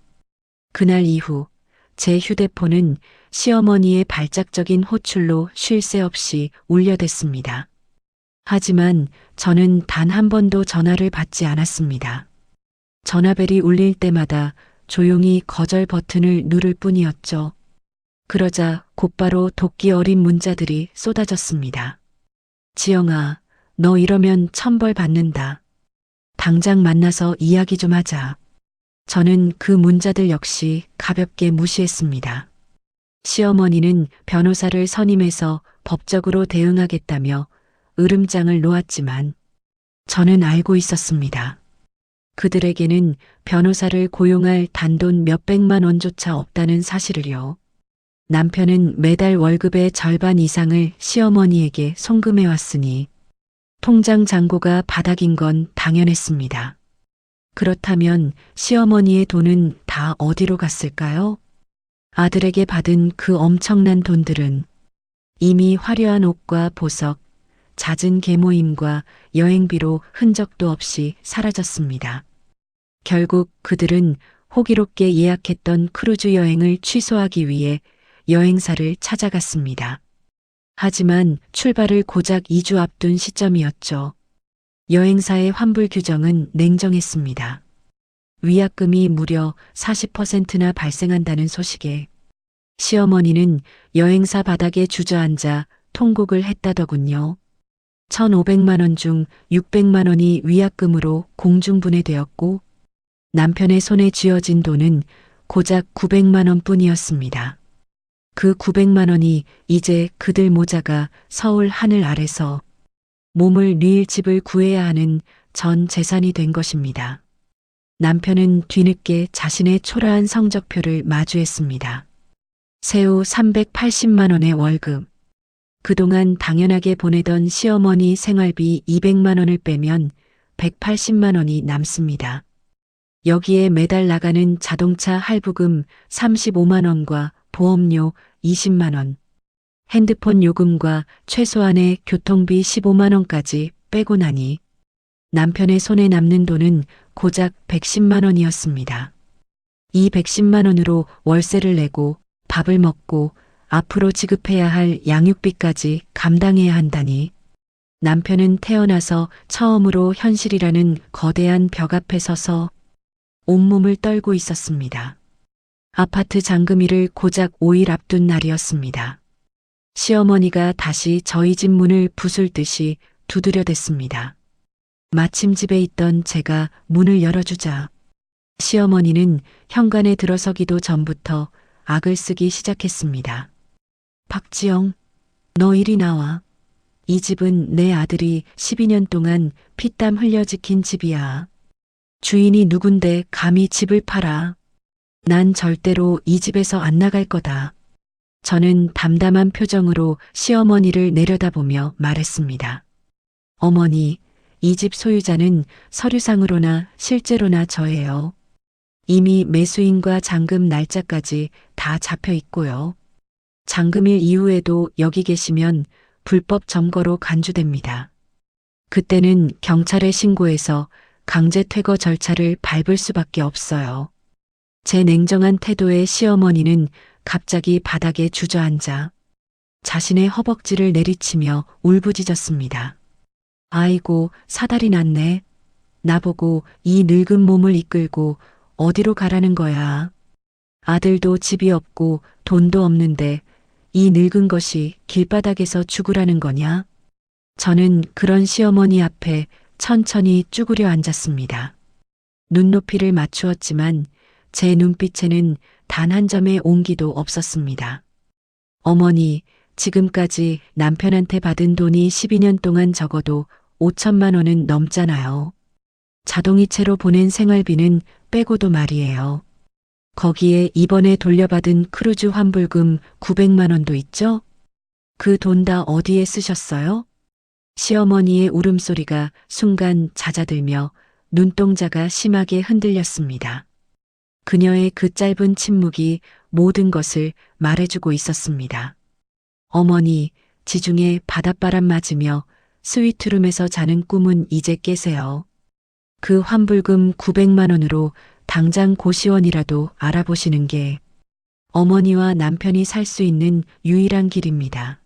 그날 이후 제 휴대폰은 시어머니의 발작적인 호출로 쉴 새 없이 울려댔습니다. 하지만 저는 단 한 번도 전화를 받지 않았습니다. 전화벨이 울릴 때마다 조용히 거절 버튼을 누를 뿐이었죠. 그러자 곧바로 도끼 어린 문자들이 쏟아졌습니다. 지영아, 너 이러면 천벌 받는다. 당장 만나서 이야기 좀 하자. 저는 그 문자들 역시 가볍게 무시했습니다. 시어머니는 변호사를 선임해서 법적으로 대응하겠다며 으름장을 놓았지만 저는 알고 있었습니다. 그들에게는 변호사를 고용할 단돈 몇백만 원조차 없다는 사실을요. 남편은 매달 월급의 절반 이상을 시어머니에게 송금해 왔으니 통장 잔고가 바닥인 건 당연했습니다. 그렇다면 시어머니의 돈은 다 어디로 갔을까요? 아들에게 받은 그 엄청난 돈들은 이미 화려한 옷과 보석, 잦은 계모임과 여행비로 흔적도 없이 사라졌습니다. 결국 그들은 호기롭게 예약했던 크루즈 여행을 취소하기 위해 여행사를 찾아갔습니다. 하지만 출발을 고작 2주 앞둔 시점이었죠. 여행사의 환불 규정은 냉정했습니다. 위약금이 무려 40%나 발생한다는 소식에 시어머니는 여행사 바닥에 주저앉아 통곡을 했다더군요. 1,500만 원 중 600만 원이 위약금으로 공중분해되었고 남편의 손에 쥐어진 돈은 고작 900만 원 뿐이었습니다. 그 900만 원이 이제 그들 모자가 서울 하늘 아래서 몸을 뉘일 집을 구해야 하는 전 재산이 된 것입니다. 남편은 뒤늦게 자신의 초라한 성적표를 마주했습니다. 세후 380만 원의 월급. 그동안 당연하게 보내던 시어머니 생활비 200만 원을 빼면 180만 원이 남습니다. 여기에 매달 나가는 자동차 할부금 35만 원과 보험료 20만 원, 핸드폰 요금과 최소한의 교통비 15만 원까지 빼고 나니 남편의 손에 남는 돈은 고작 110만 원이었습니다. 이 110만 원으로 월세를 내고 밥을 먹고 앞으로 지급해야 할 양육비까지 감당해야 한다니 남편은 태어나서 처음으로 현실이라는 거대한 벽 앞에 서서 온몸을 떨고 있었습니다. 아파트 잔금일을 고작 5일 앞둔 날이었습니다. 시어머니가 다시 저희 집 문을 부술듯이 두드려댔습니다. 마침 집에 있던 제가 문을 열어주자 시어머니는 현관에 들어서기도 전부터 악을 쓰기 시작했습니다. 박지영, 너 이리 나와. 이 집은 내 아들이 12년 동안 피땀 흘려 지킨 집이야. 주인이 누군데 감히 집을 팔아. 난 절대로 이 집에서 안 나갈 거다. 저는 담담한 표정으로 시어머니를 내려다보며 말했습니다. 어머니, 이 집 소유자는 서류상으로나 실제로나 저예요. 이미 매수인과 잔금 날짜까지 다 잡혀 있고요. 잔금일 이후에도 여기 계시면 불법 점거로 간주됩니다. 그때는 경찰에 신고해서 강제 퇴거 절차를 밟을 수밖에 없어요. 제 냉정한 태도에 시어머니는 갑자기 바닥에 주저앉아 자신의 허벅지를 내리치며 울부짖었습니다. 아이고, 사달이 났네. 나보고 이 늙은 몸을 이끌고 어디로 가라는 거야. 아들도 집이 없고 돈도 없는데 이 늙은 것이 길바닥에서 죽으라는 거냐? 저는 그런 시어머니 앞에 천천히 쭈그려 앉았습니다. 눈높이를 맞추었지만 제 눈빛에는 단 한 점의 온기도 없었습니다. 어머니, 지금까지 남편한테 받은 돈이 12년 동안 적어도 5천만 원은 넘잖아요. 자동이체로 보낸 생활비는 빼고도 말이에요. 거기에 이번에 돌려받은 크루즈 환불금 900만 원도 있죠? 그 돈 다 어디에 쓰셨어요? 시어머니의 울음소리가 순간 잦아들며 눈동자가 심하게 흔들렸습니다. 그녀의 그 짧은 침묵이 모든 것을 말해주고 있었습니다. 어머니, 지중해 바닷바람 맞으며 스위트룸에서 자는 꿈은 이제 깨세요. 그 환불금 900만 원으로 당장 고시원이라도 알아보시는 게 어머니와 남편이 살 수 있는 유일한 길입니다.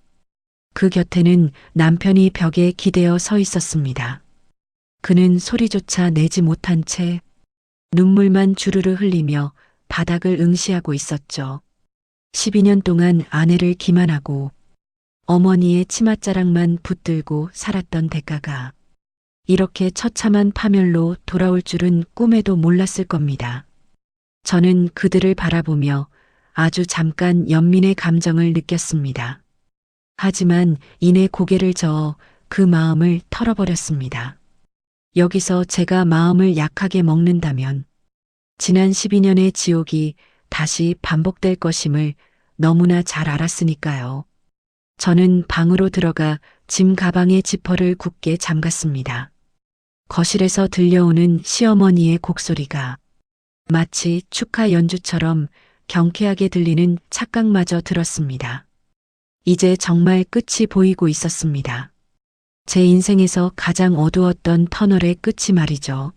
그 곁에는 남편이 벽에 기대어 서 있었습니다. 그는 소리조차 내지 못한 채 눈물만 주르르 흘리며 바닥을 응시하고 있었죠. 12년 동안 아내를 기만하고 어머니의 치맛자락만 붙들고 살았던 대가가 이렇게 처참한 파멸로 돌아올 줄은 꿈에도 몰랐을 겁니다. 저는 그들을 바라보며 아주 잠깐 연민의 감정을 느꼈습니다. 하지만 이내 고개를 저어 그 마음을 털어버렸습니다. 여기서 제가 마음을 약하게 먹는다면 지난 12년의 지옥이 다시 반복될 것임을 너무나 잘 알았으니까요. 저는 방으로 들어가 짐 가방의 지퍼를 굳게 잠갔습니다. 거실에서 들려오는 시어머니의 곡소리가 마치 축하 연주처럼 경쾌하게 들리는 착각마저 들었습니다. 이제 정말 끝이 보이고 있었습니다. 제 인생에서 가장 어두웠던 터널의 끝이 말이죠.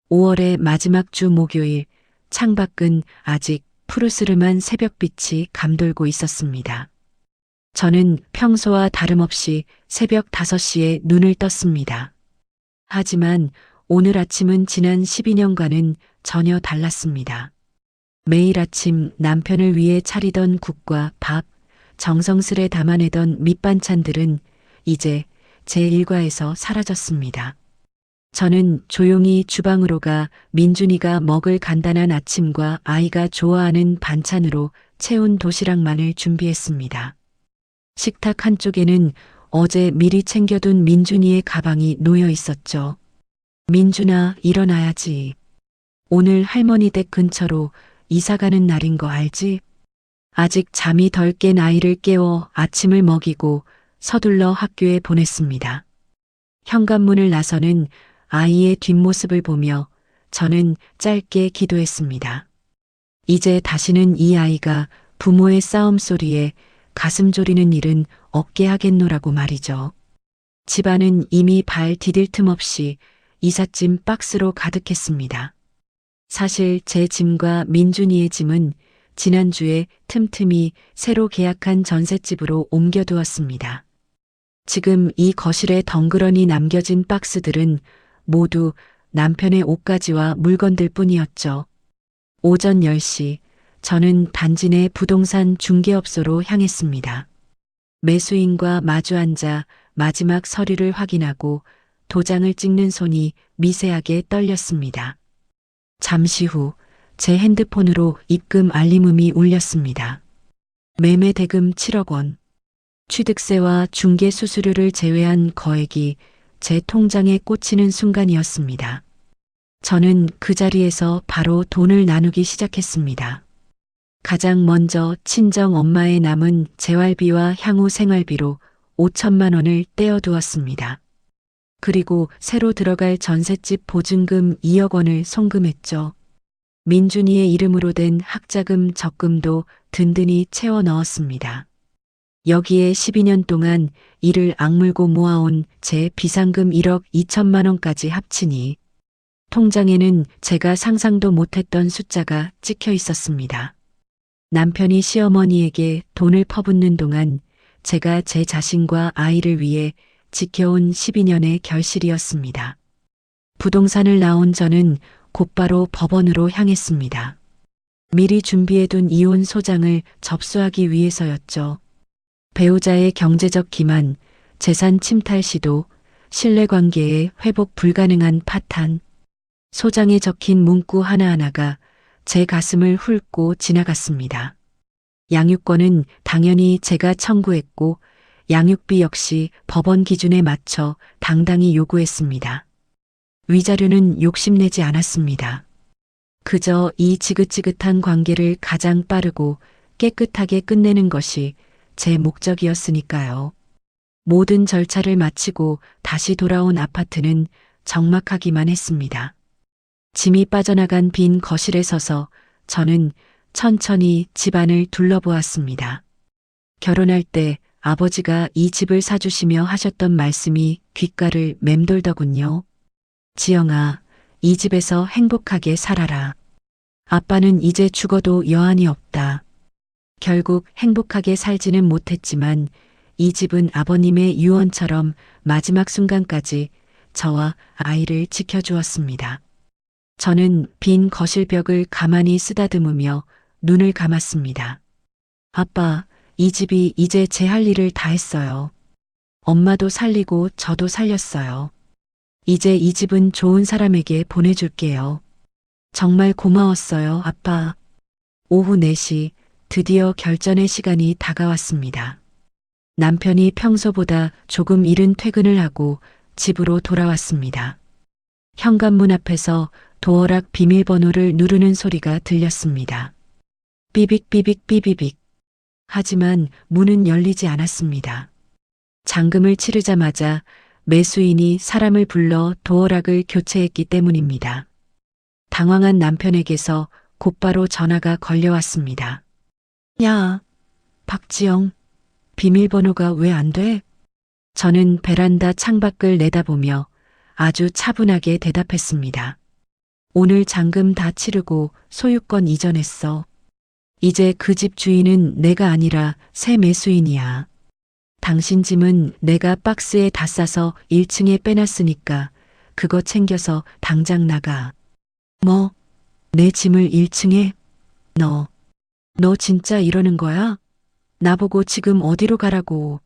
5월의 마지막 주 목요일, 창밖은 아직 푸르스름한 새벽빛이 감돌고 있었습니다. 저는 평소와 다름없이 새벽 5시에 눈을 떴습니다. 하지만 오늘 아침은 지난 12년과는 전혀 달랐습니다. 매일 아침 남편을 위해 차리던 국과 밥, 정성스레 담아내던 밑반찬들은 이제 제 일과에서 사라졌습니다. 저는 조용히 주방으로 가 민준이가 먹을 간단한 아침과 아이가 좋아하는 반찬으로 채운 도시락만을 준비했습니다. 식탁 한쪽에는 어제 미리 챙겨둔 민준이의 가방이 놓여 있었죠. 민준아, 일어나야지. 오늘 할머니 댁 근처로 이사 가는 날인 거 알지? 아직 잠이 덜 깬 아이를 깨워 아침을 먹이고 서둘러 학교에 보냈습니다. 현관문을 나서는 아이의 뒷모습을 보며 저는 짧게 기도했습니다. 이제 다시는 이 아이가 부모의 싸움 소리에 가슴 졸이는 일은 없게 하겠노라고 말이죠. 집안은 이미 발 디딜 틈 없이 이삿짐 박스로 가득했습니다. 사실 제 짐과 민준이의 짐은 지난주에 틈틈이 새로 계약한 전셋집으로 옮겨두었습니다. 지금 이 거실에 덩그러니 남겨진 박스들은 모두 남편의 옷가지와 물건들 뿐이었죠. 오전 10시 저는 단지 내 부동산 중개업소로 향했습니다. 매수인과 마주 앉아 마지막 서류를 확인하고 도장을 찍는 손이 미세하게 떨렸습니다. 잠시 후 제 핸드폰으로 입금 알림음이 울렸습니다. 매매 대금 7억 원. 취득세와 중개 수수료를 제외한 거액이 제 통장에 꽂히는 순간이었습니다. 저는 그 자리에서 바로 돈을 나누기 시작했습니다. 가장 먼저 친정 엄마의 남은 재활비와 향후 생활비로 5천만 원을 떼어두었습니다. 그리고 새로 들어갈 전셋집 보증금 2억 원을 송금했죠. 민준이의 이름으로 된 학자금 적금도 든든히 채워 넣었습니다. 여기에 12년 동안 이를 악물고 모아온 제 비상금 1억 2천만 원까지 합치니 통장에는 제가 상상도 못했던 숫자가 찍혀 있었습니다. 남편이 시어머니에게 돈을 퍼붓는 동안 제가 제 자신과 아이를 위해 지켜온 12년의 결실이었습니다. 부동산을 나온 저는 곧바로 법원으로 향했습니다. 미리 준비해둔 이혼 소장을 접수하기 위해서였죠. 배우자의 경제적 기만, 재산 침탈 시도, 신뢰관계의 회복 불가능한 파탄, 소장에 적힌 문구 하나하나가 제 가슴을 훑고 지나갔습니다. 양육권은 당연히 제가 청구했고 양육비 역시 법원 기준에 맞춰 당당히 요구했습니다. 위자료는 욕심내지 않았습니다. 그저 이 지긋지긋한 관계를 가장 빠르고 깨끗하게 끝내는 것이 제 목적이었으니까요. 모든 절차를 마치고 다시 돌아온 아파트는 적막하기만 했습니다. 짐이 빠져나간 빈 거실에 서서 저는 천천히 집안을 둘러보았습니다. 결혼할 때 아버지가 이 집을 사주시며 하셨던 말씀이 귓가를 맴돌더군요. 지영아, 이 집에서 행복하게 살아라. 아빠는 이제 죽어도 여한이 없다. 결국 행복하게 살지는 못했지만 이 집은 아버님의 유언처럼 마지막 순간까지 저와 아이를 지켜주었습니다. 저는 빈 거실벽을 가만히 쓰다듬으며 눈을 감았습니다. 아빠, 이 집이 이제 제 할 일을 다 했어요. 엄마도 살리고 저도 살렸어요. 이제 이 집은 좋은 사람에게 보내줄게요. 정말 고마웠어요, 아빠. 오후 4시 드디어 결전의 시간이 다가왔습니다. 남편이 평소보다 조금 이른 퇴근을 하고 집으로 돌아왔습니다. 현관문 앞에서 도어락 비밀번호를 누르는 소리가 들렸습니다. 삐빅삐빅 삐비빅. 하지만 문은 열리지 않았습니다. 잔금을 치르자마자 매수인이 사람을 불러 도어락을 교체했기 때문입니다. 당황한 남편에게서 곧바로 전화가 걸려왔습니다. 야, 박지영, 비밀번호가 왜 안 돼? 저는 베란다 창밖을 내다보며 아주 차분하게 대답했습니다. 오늘 잔금 다 치르고 소유권 이전했어. 이제 그 집 주인은 내가 아니라 새 매수인이야. 당신 짐은 내가 박스에 다 싸서 1층에 빼놨으니까 그거 챙겨서 당장 나가. 뭐? 내 짐을 1층에? 너 진짜 이러는 거야? 나보고 지금 어디로 가라고.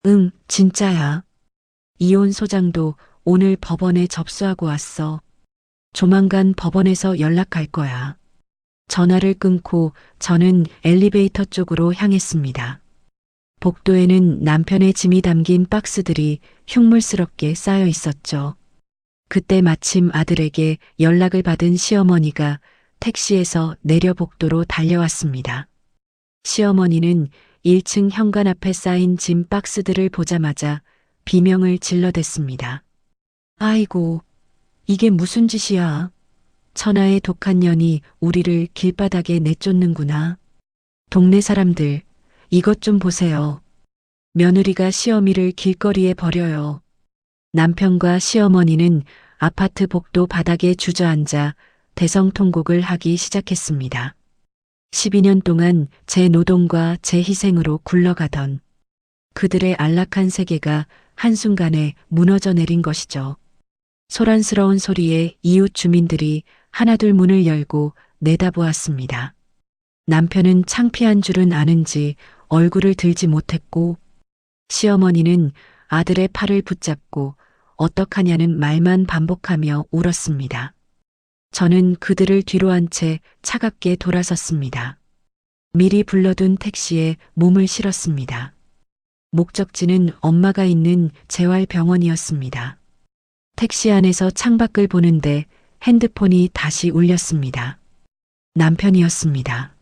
응, 진짜야. 이혼 소장도 오늘 법원에 접수하고 왔어. 조만간 법원에서 연락할 거야. 전화를 끊고 저는 엘리베이터 쪽으로 향했습니다. 복도에는 남편의 짐이 담긴 박스들이 흉물스럽게 쌓여 있었죠. 그때 마침 아들에게 연락을 받은 시어머니가 택시에서 내려 복도로 달려왔습니다. 시어머니는 1층 현관 앞에 쌓인 짐 박스들을 보자마자 비명을 질러댔습니다. 아이고, 이게 무슨 짓이야. 천하의 독한 년이 우리를 길바닥에 내쫓는구나. 동네 사람들, 이것 좀 보세요. 며느리가 시어미를 길거리에 버려요. 남편과 시어머니는 아파트 복도 바닥에 주저앉아 대성통곡을 하기 시작했습니다. 12년 동안 제 노동과 제 희생으로 굴러가던 그들의 안락한 세계가 한순간에 무너져 내린 것이죠. 소란스러운 소리에 이웃 주민들이 하나둘 문을 열고 내다보았습니다. 남편은 창피한 줄은 아는지 얼굴을 들지 못했고 시어머니는 아들의 팔을 붙잡고 어떡하냐는 말만 반복하며 울었습니다. 저는 그들을 뒤로 한 채 차갑게 돌아섰습니다. 미리 불러둔 택시에 몸을 실었습니다. 목적지는 엄마가 있는 재활병원이었습니다. 택시 안에서 창밖을 보는데 핸드폰이 다시 울렸습니다. 남편이었습니다.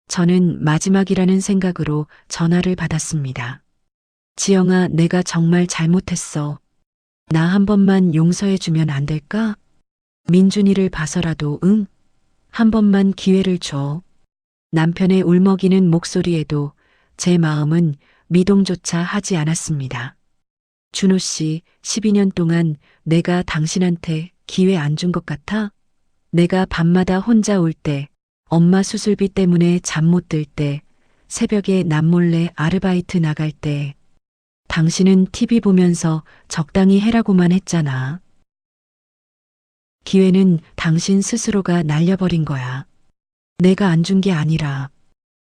저는 마지막이라는 생각으로 전화를 받았습니다. 지영아, 내가 정말 잘못했어. 나 한 번만 용서해주면 안 될까? 민준이를 봐서라도 응? 한 번만 기회를 줘. 남편의 울먹이는 목소리에도 제 마음은 미동조차 하지 않았습니다. 준호 씨, 12년 동안 내가 당신한테 기회 안 준 것 같아? 내가 밤마다 혼자 올 때, 엄마 수술비 때문에 잠 못 들 때, 새벽에 남몰래 아르바이트 나갈 때, 당신은 TV 보면서 적당히 해라고만 했잖아. 기회는 당신 스스로가 날려버린 거야. 내가 안 준 게 아니라.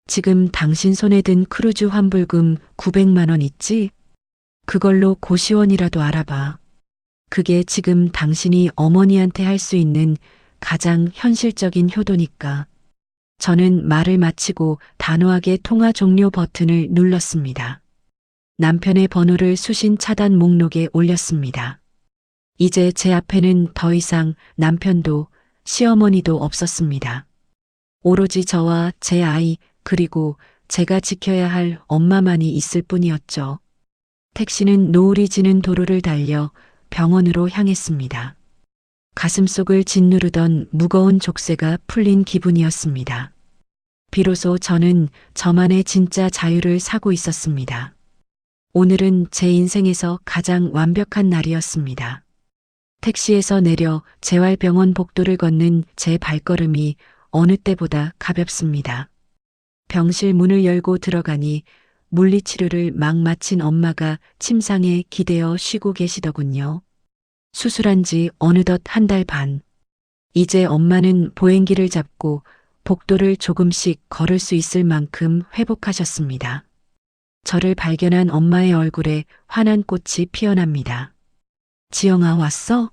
지금 당신 손에 든 크루즈 환불금 900만 원 있지? 그걸로 고시원이라도 알아봐. 그게 지금 당신이 어머니한테 할 수 있는 가장 현실적인 효도니까. 저는 말을 마치고 단호하게 통화 종료 버튼을 눌렀습니다. 남편의 번호를 수신 차단 목록에 올렸습니다. 이제 제 앞에는 더 이상 남편도 시어머니도 없었습니다. 오로지 저와 제 아이 그리고 제가 지켜야 할 엄마만이 있을 뿐이었죠. 택시는 노을이 지는 도로를 달려 병원으로 향했습니다. 가슴속을 짓누르던 무거운 족쇄가 풀린 기분이었습니다. 비로소 저는 저만의 진짜 자유를 사고 있었습니다. 오늘은 제 인생에서 가장 완벽한 날이었습니다. 택시에서 내려 재활병원 복도를 걷는 제 발걸음이 어느 때보다 가볍습니다. 병실 문을 열고 들어가니 물리치료를 막 마친 엄마가 침상에 기대어 쉬고 계시더군요. 수술한 지 어느덧 한 달 반. 이제 엄마는 보행기를 잡고 복도를 조금씩 걸을 수 있을 만큼 회복하셨습니다. 저를 발견한 엄마의 얼굴에 환한 꽃이 피어납니다. 지영아, 왔어?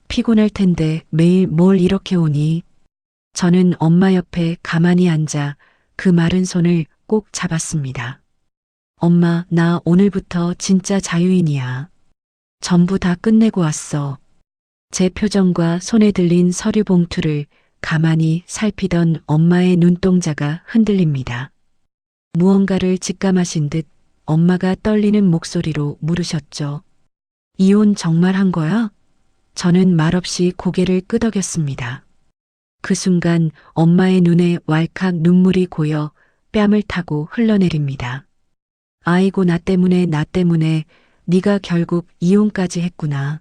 피곤할 텐데 매일 뭘 이렇게 오니? 저는 엄마 옆에 가만히 앉아 그 마른 손을 꼭 잡았습니다. 엄마, 나 오늘부터 진짜 자유인이야. 전부 다 끝내고 왔어. 제 표정과 손에 들린 서류 봉투를 가만히 살피던 엄마의 눈동자가 흔들립니다. 무언가를 직감하신 듯 엄마가 떨리는 목소리로 물으셨죠. 이혼 정말 한 거야? 저는 말없이 고개를 끄덕였습니다. 그 순간 엄마의 눈에 왈칵 눈물이 고여 뺨을 타고 흘러내립니다. 아이고, 나 때문에 네가 결국 이혼까지 했구나.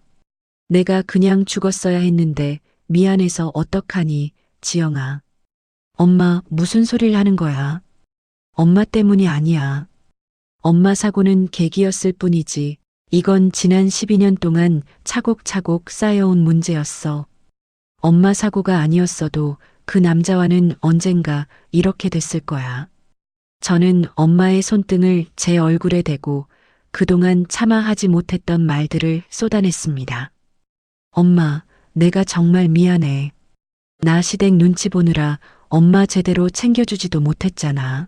내가 그냥 죽었어야 했는데 미안해서 어떡하니, 지영아. 엄마, 무슨 소리를 하는 거야? 엄마 때문이 아니야. 엄마 사고는 계기였을 뿐이지. 이건 지난 12년 동안 차곡차곡 쌓여온 문제였어. 엄마 사고가 아니었어도 그 남자와는 언젠가 이렇게 됐을 거야. 저는 엄마의 손등을 제 얼굴에 대고 그동안 참아 하지 못했던 말들을 쏟아냈습니다. 엄마, 내가 정말 미안해. 나 시댁 눈치 보느라 엄마 제대로 챙겨주지도 못했잖아.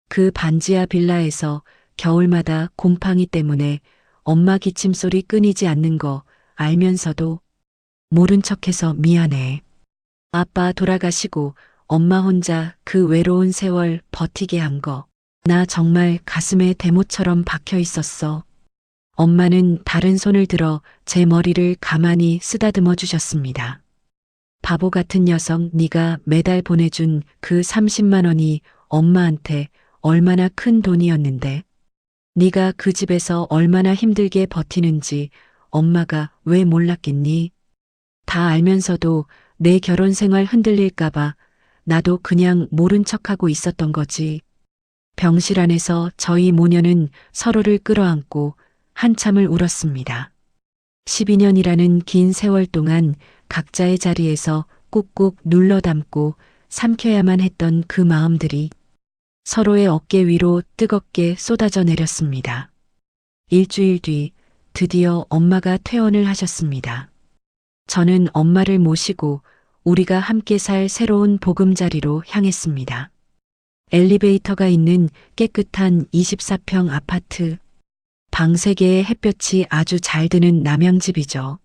그 반지하 빌라에서 겨울마다 곰팡이 때문에 엄마 기침소리 끊이지 않는 거 알면서도 모른 척해서 미안해. 아빠 돌아가시고 엄마 혼자 그 외로운 세월 버티게 한 거. 나 정말 가슴에 대못처럼 박혀 있었어. 엄마는 다른 손을 들어 제 머리를 가만히 쓰다듬어 주셨습니다. 바보 같은 녀석, 네가 매달 보내준 그 30만 원이 엄마한테 얼마나 큰 돈이었는데. 네가 그 집에서 얼마나 힘들게 버티는지 엄마가 왜 몰랐겠니? 다 알면서도 내 결혼 생활 흔들릴까봐 나도 그냥 모른 척하고 있었던 거지. 병실 안에서 저희 모녀는 서로를 끌어안고 한참을 울었습니다. 12년이라는 긴 세월 동안 각자의 자리에서 꾹꾹 눌러 담고 삼켜야만 했던 그 마음들이 서로의 어깨 위로 뜨겁게 쏟아져 내렸습니다. 일주일 뒤 드디어 엄마가 퇴원을 하셨습니다. 저는 엄마를 모시고 우리가 함께 살 새로운 보금자리로 향했습니다. 엘리베이터가 있는 깨끗한 24평 아파트. 방 3개의 햇볕이 아주 잘 드는 남양집이죠.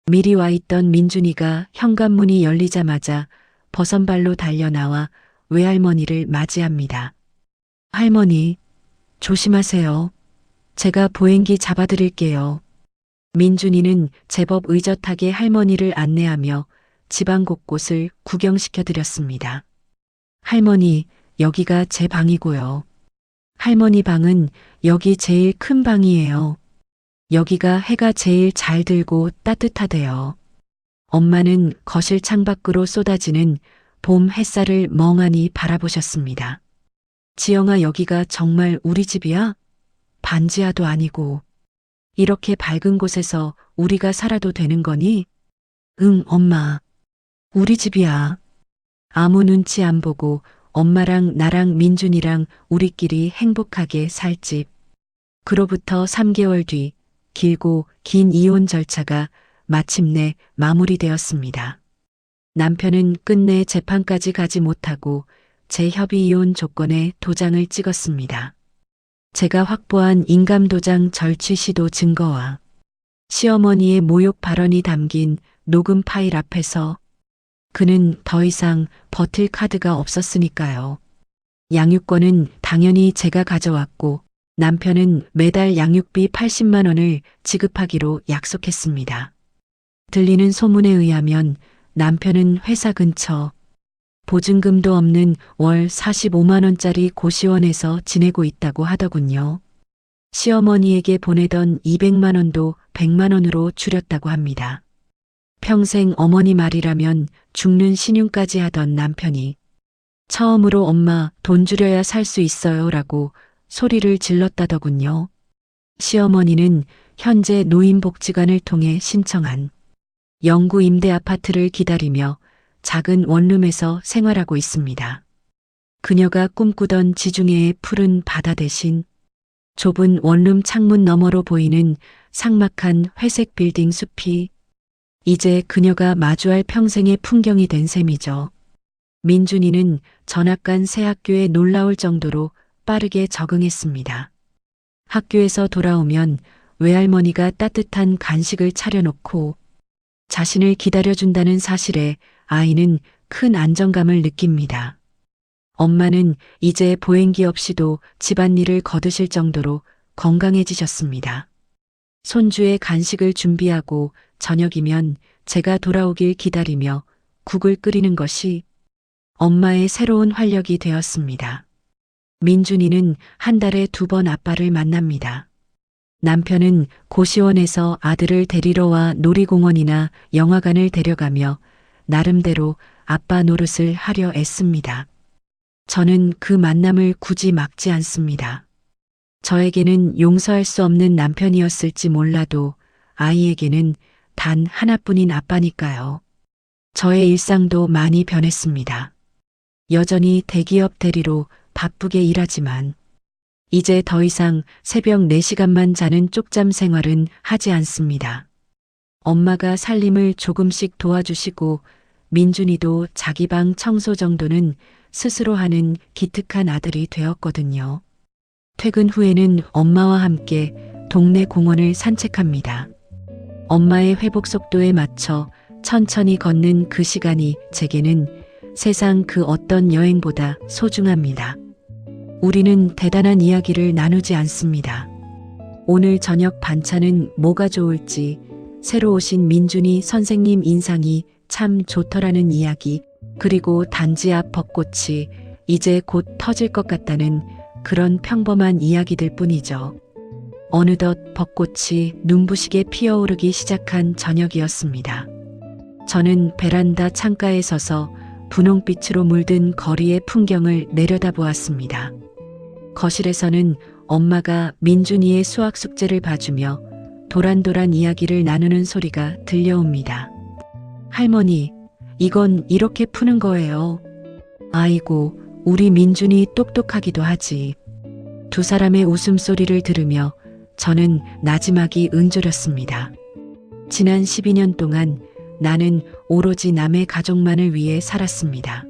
미리 와 있던 민준이가 현관문이 열리자마자 버선발로 달려나와 외할머니를 맞이합니다. 할머니, 조심하세요. 제가 보행기 잡아드릴게요. 민준이는 제법 의젓하게 할머니를 안내하며 집안 곳곳을 구경시켜드렸습니다. 할머니, 여기가 제 방이고요. 할머니 방은 여기 제일 큰 방이에요. 여기가 해가 제일 잘 들고 따뜻하대요. 엄마는 거실 창밖으로 쏟아지는 봄 햇살을 멍하니 바라보셨습니다. 지영아, 여기가 정말 우리 집이야? 반지하도 아니고. 이렇게 밝은 곳에서 우리가 살아도 되는 거니? 응, 엄마. 우리 집이야. 아무 눈치 안 보고 엄마랑 나랑 민준이랑 우리끼리 행복하게 살 집. 그로부터 3개월 뒤 길고 긴 이혼 절차가 마침내 마무리되었습니다. 남편은 끝내 재판까지 가지 못하고 제 협의 이혼 조건에 도장을 찍었습니다. 제가 확보한 인감도장 절취 시도 증거와 시어머니의 모욕 발언이 담긴 녹음 파일 앞에서 그는 더 이상 버틸 카드가 없었으니까요. 양육권은 당연히 제가 가져왔고 남편은 매달 양육비 80만 원을 지급하기로 약속했습니다. 들리는 소문에 의하면 남편은 회사 근처 보증금도 없는 월 45만 원짜리 고시원에서 지내고 있다고 하더군요. 시어머니에게 보내던 200만 원도 100만 원으로 줄였다고 합니다. 평생 어머니 말이라면 죽는 신용까지 하던 남편이 처음으로 엄마 돈 주려야 살 수 있어요 라고 소리를 질렀다더군요. 시어머니는 현재 노인복지관을 통해 신청한 영구 임대 아파트를 기다리며 작은 원룸에서 생활하고 있습니다. 그녀가 꿈꾸던 지중해의 푸른 바다 대신 좁은 원룸 창문 너머로 보이는 삭막한 회색 빌딩 숲이 이제 그녀가 마주할 평생의 풍경이 된 셈이죠. 민준이는 전학간 새 학교에 놀라울 정도로 빠르게 적응했습니다. 학교에서 돌아오면 외할머니가 따뜻한 간식을 차려놓고 자신을 기다려준다는 사실에 아이는 큰 안정감을 느낍니다. 엄마는 이제 보행기 없이도 집안일을 거두실 정도로 건강해지셨습니다. 손주의 간식을 준비하고 저녁이면 제가 돌아오길 기다리며 국을 끓이는 것이 엄마의 새로운 활력이 되었습니다. 민준이는 한 달에 2번 아빠를 만납니다. 남편은 고시원에서 아들을 데리러 와 놀이공원이나 영화관을 데려가며 나름대로 아빠 노릇을 하려 애씁니다. 저는 그 만남을 굳이 막지 않습니다. 저에게는 용서할 수 없는 남편이었을지 몰라도 아이에게는 단 하나뿐인 아빠니까요. 저의 일상도 많이 변했습니다. 여전히 대기업 대리로 바쁘게 일하지만 이제 더 이상 새벽 4시간만 자는 쪽잠 생활은 하지 않습니다. 엄마가 살림을 조금씩 도와주시고 민준이도 자기 방 청소 정도는 스스로 하는 기특한 아들이 되었거든요. 퇴근 후에는 엄마와 함께 동네 공원을 산책합니다. 엄마의 회복 속도에 맞춰 천천히 걷는 그 시간이 제게는 세상 그 어떤 여행보다 소중합니다. 우리는 대단한 이야기를 나누지 않습니다. 오늘 저녁 반찬은 뭐가 좋을지, 새로 오신 민준이 선생님 인상이 참 좋더라는 이야기, 그리고 단지 앞 벚꽃이 이제 곧 터질 것 같다는 그런 평범한 이야기들 뿐이죠. 어느덧 벚꽃이 눈부시게 피어오르기 시작한 저녁이었습니다. 저는 베란다 창가에 서서 분홍빛으로 물든 거리의 풍경을 내려다보았습니다. 거실에서는 엄마가 민준이의 수학 숙제를 봐주며 도란도란 이야기를 나누는 소리가 들려옵니다. 할머니, 이건 이렇게 푸는 거예요. 아이고, 우리 민준이 똑똑하기도 하지. 두 사람의 웃음소리를 들으며 저는 나지막이 은졸였습니다. 지난 12년 동안 나는 오로지 남의 가족만을 위해 살았습니다.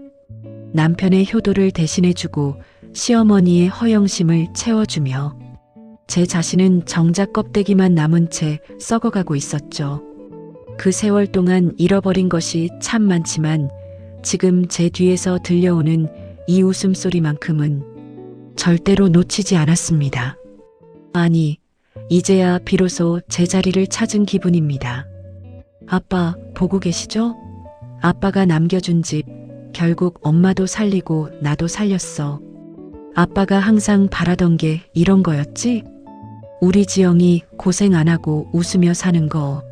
남편의 효도를 대신해주고 시어머니의 허영심을 채워주며 제 자신은 정작 껍데기만 남은 채 썩어가고 있었죠. 그 세월 동안 잃어버린 것이 참 많지만 지금 제 뒤에서 들려오는 이 웃음소리만큼은 절대로 놓치지 않았습니다. 아니, 이제야 비로소 제 자리를 찾은 기분입니다. 아빠, 보고 계시죠? 아빠가 남겨준 집, 결국 엄마도 살리고 나도 살렸어. 아빠가 항상 바라던 게 이런 거였지? 우리 지영이 고생 안 하고 웃으며 사는 거.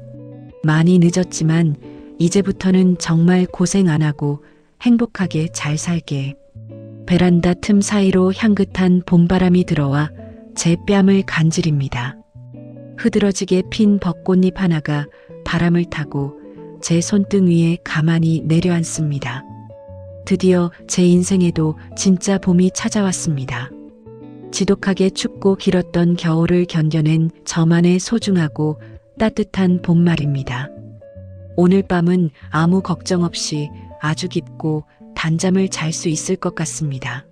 많이 늦었지만 이제부터는 정말 고생 안 하고 행복하게 잘 살게. 베란다 틈 사이로 향긋한 봄바람이 들어와 제 뺨을 간지립니다. 흐드러지게 핀 벚꽃잎 하나가 바람을 타고 제 손등 위에 가만히 내려앉습니다. 드디어 제 인생에도 진짜 봄이 찾아왔습니다. 지독하게 춥고 길었던 겨울을 견뎌낸 저만의 소중하고 따뜻한 봄말입니다. 오늘 밤은 아무 걱정 없이 아주 깊고 단잠을 잘 수 있을 것 같습니다.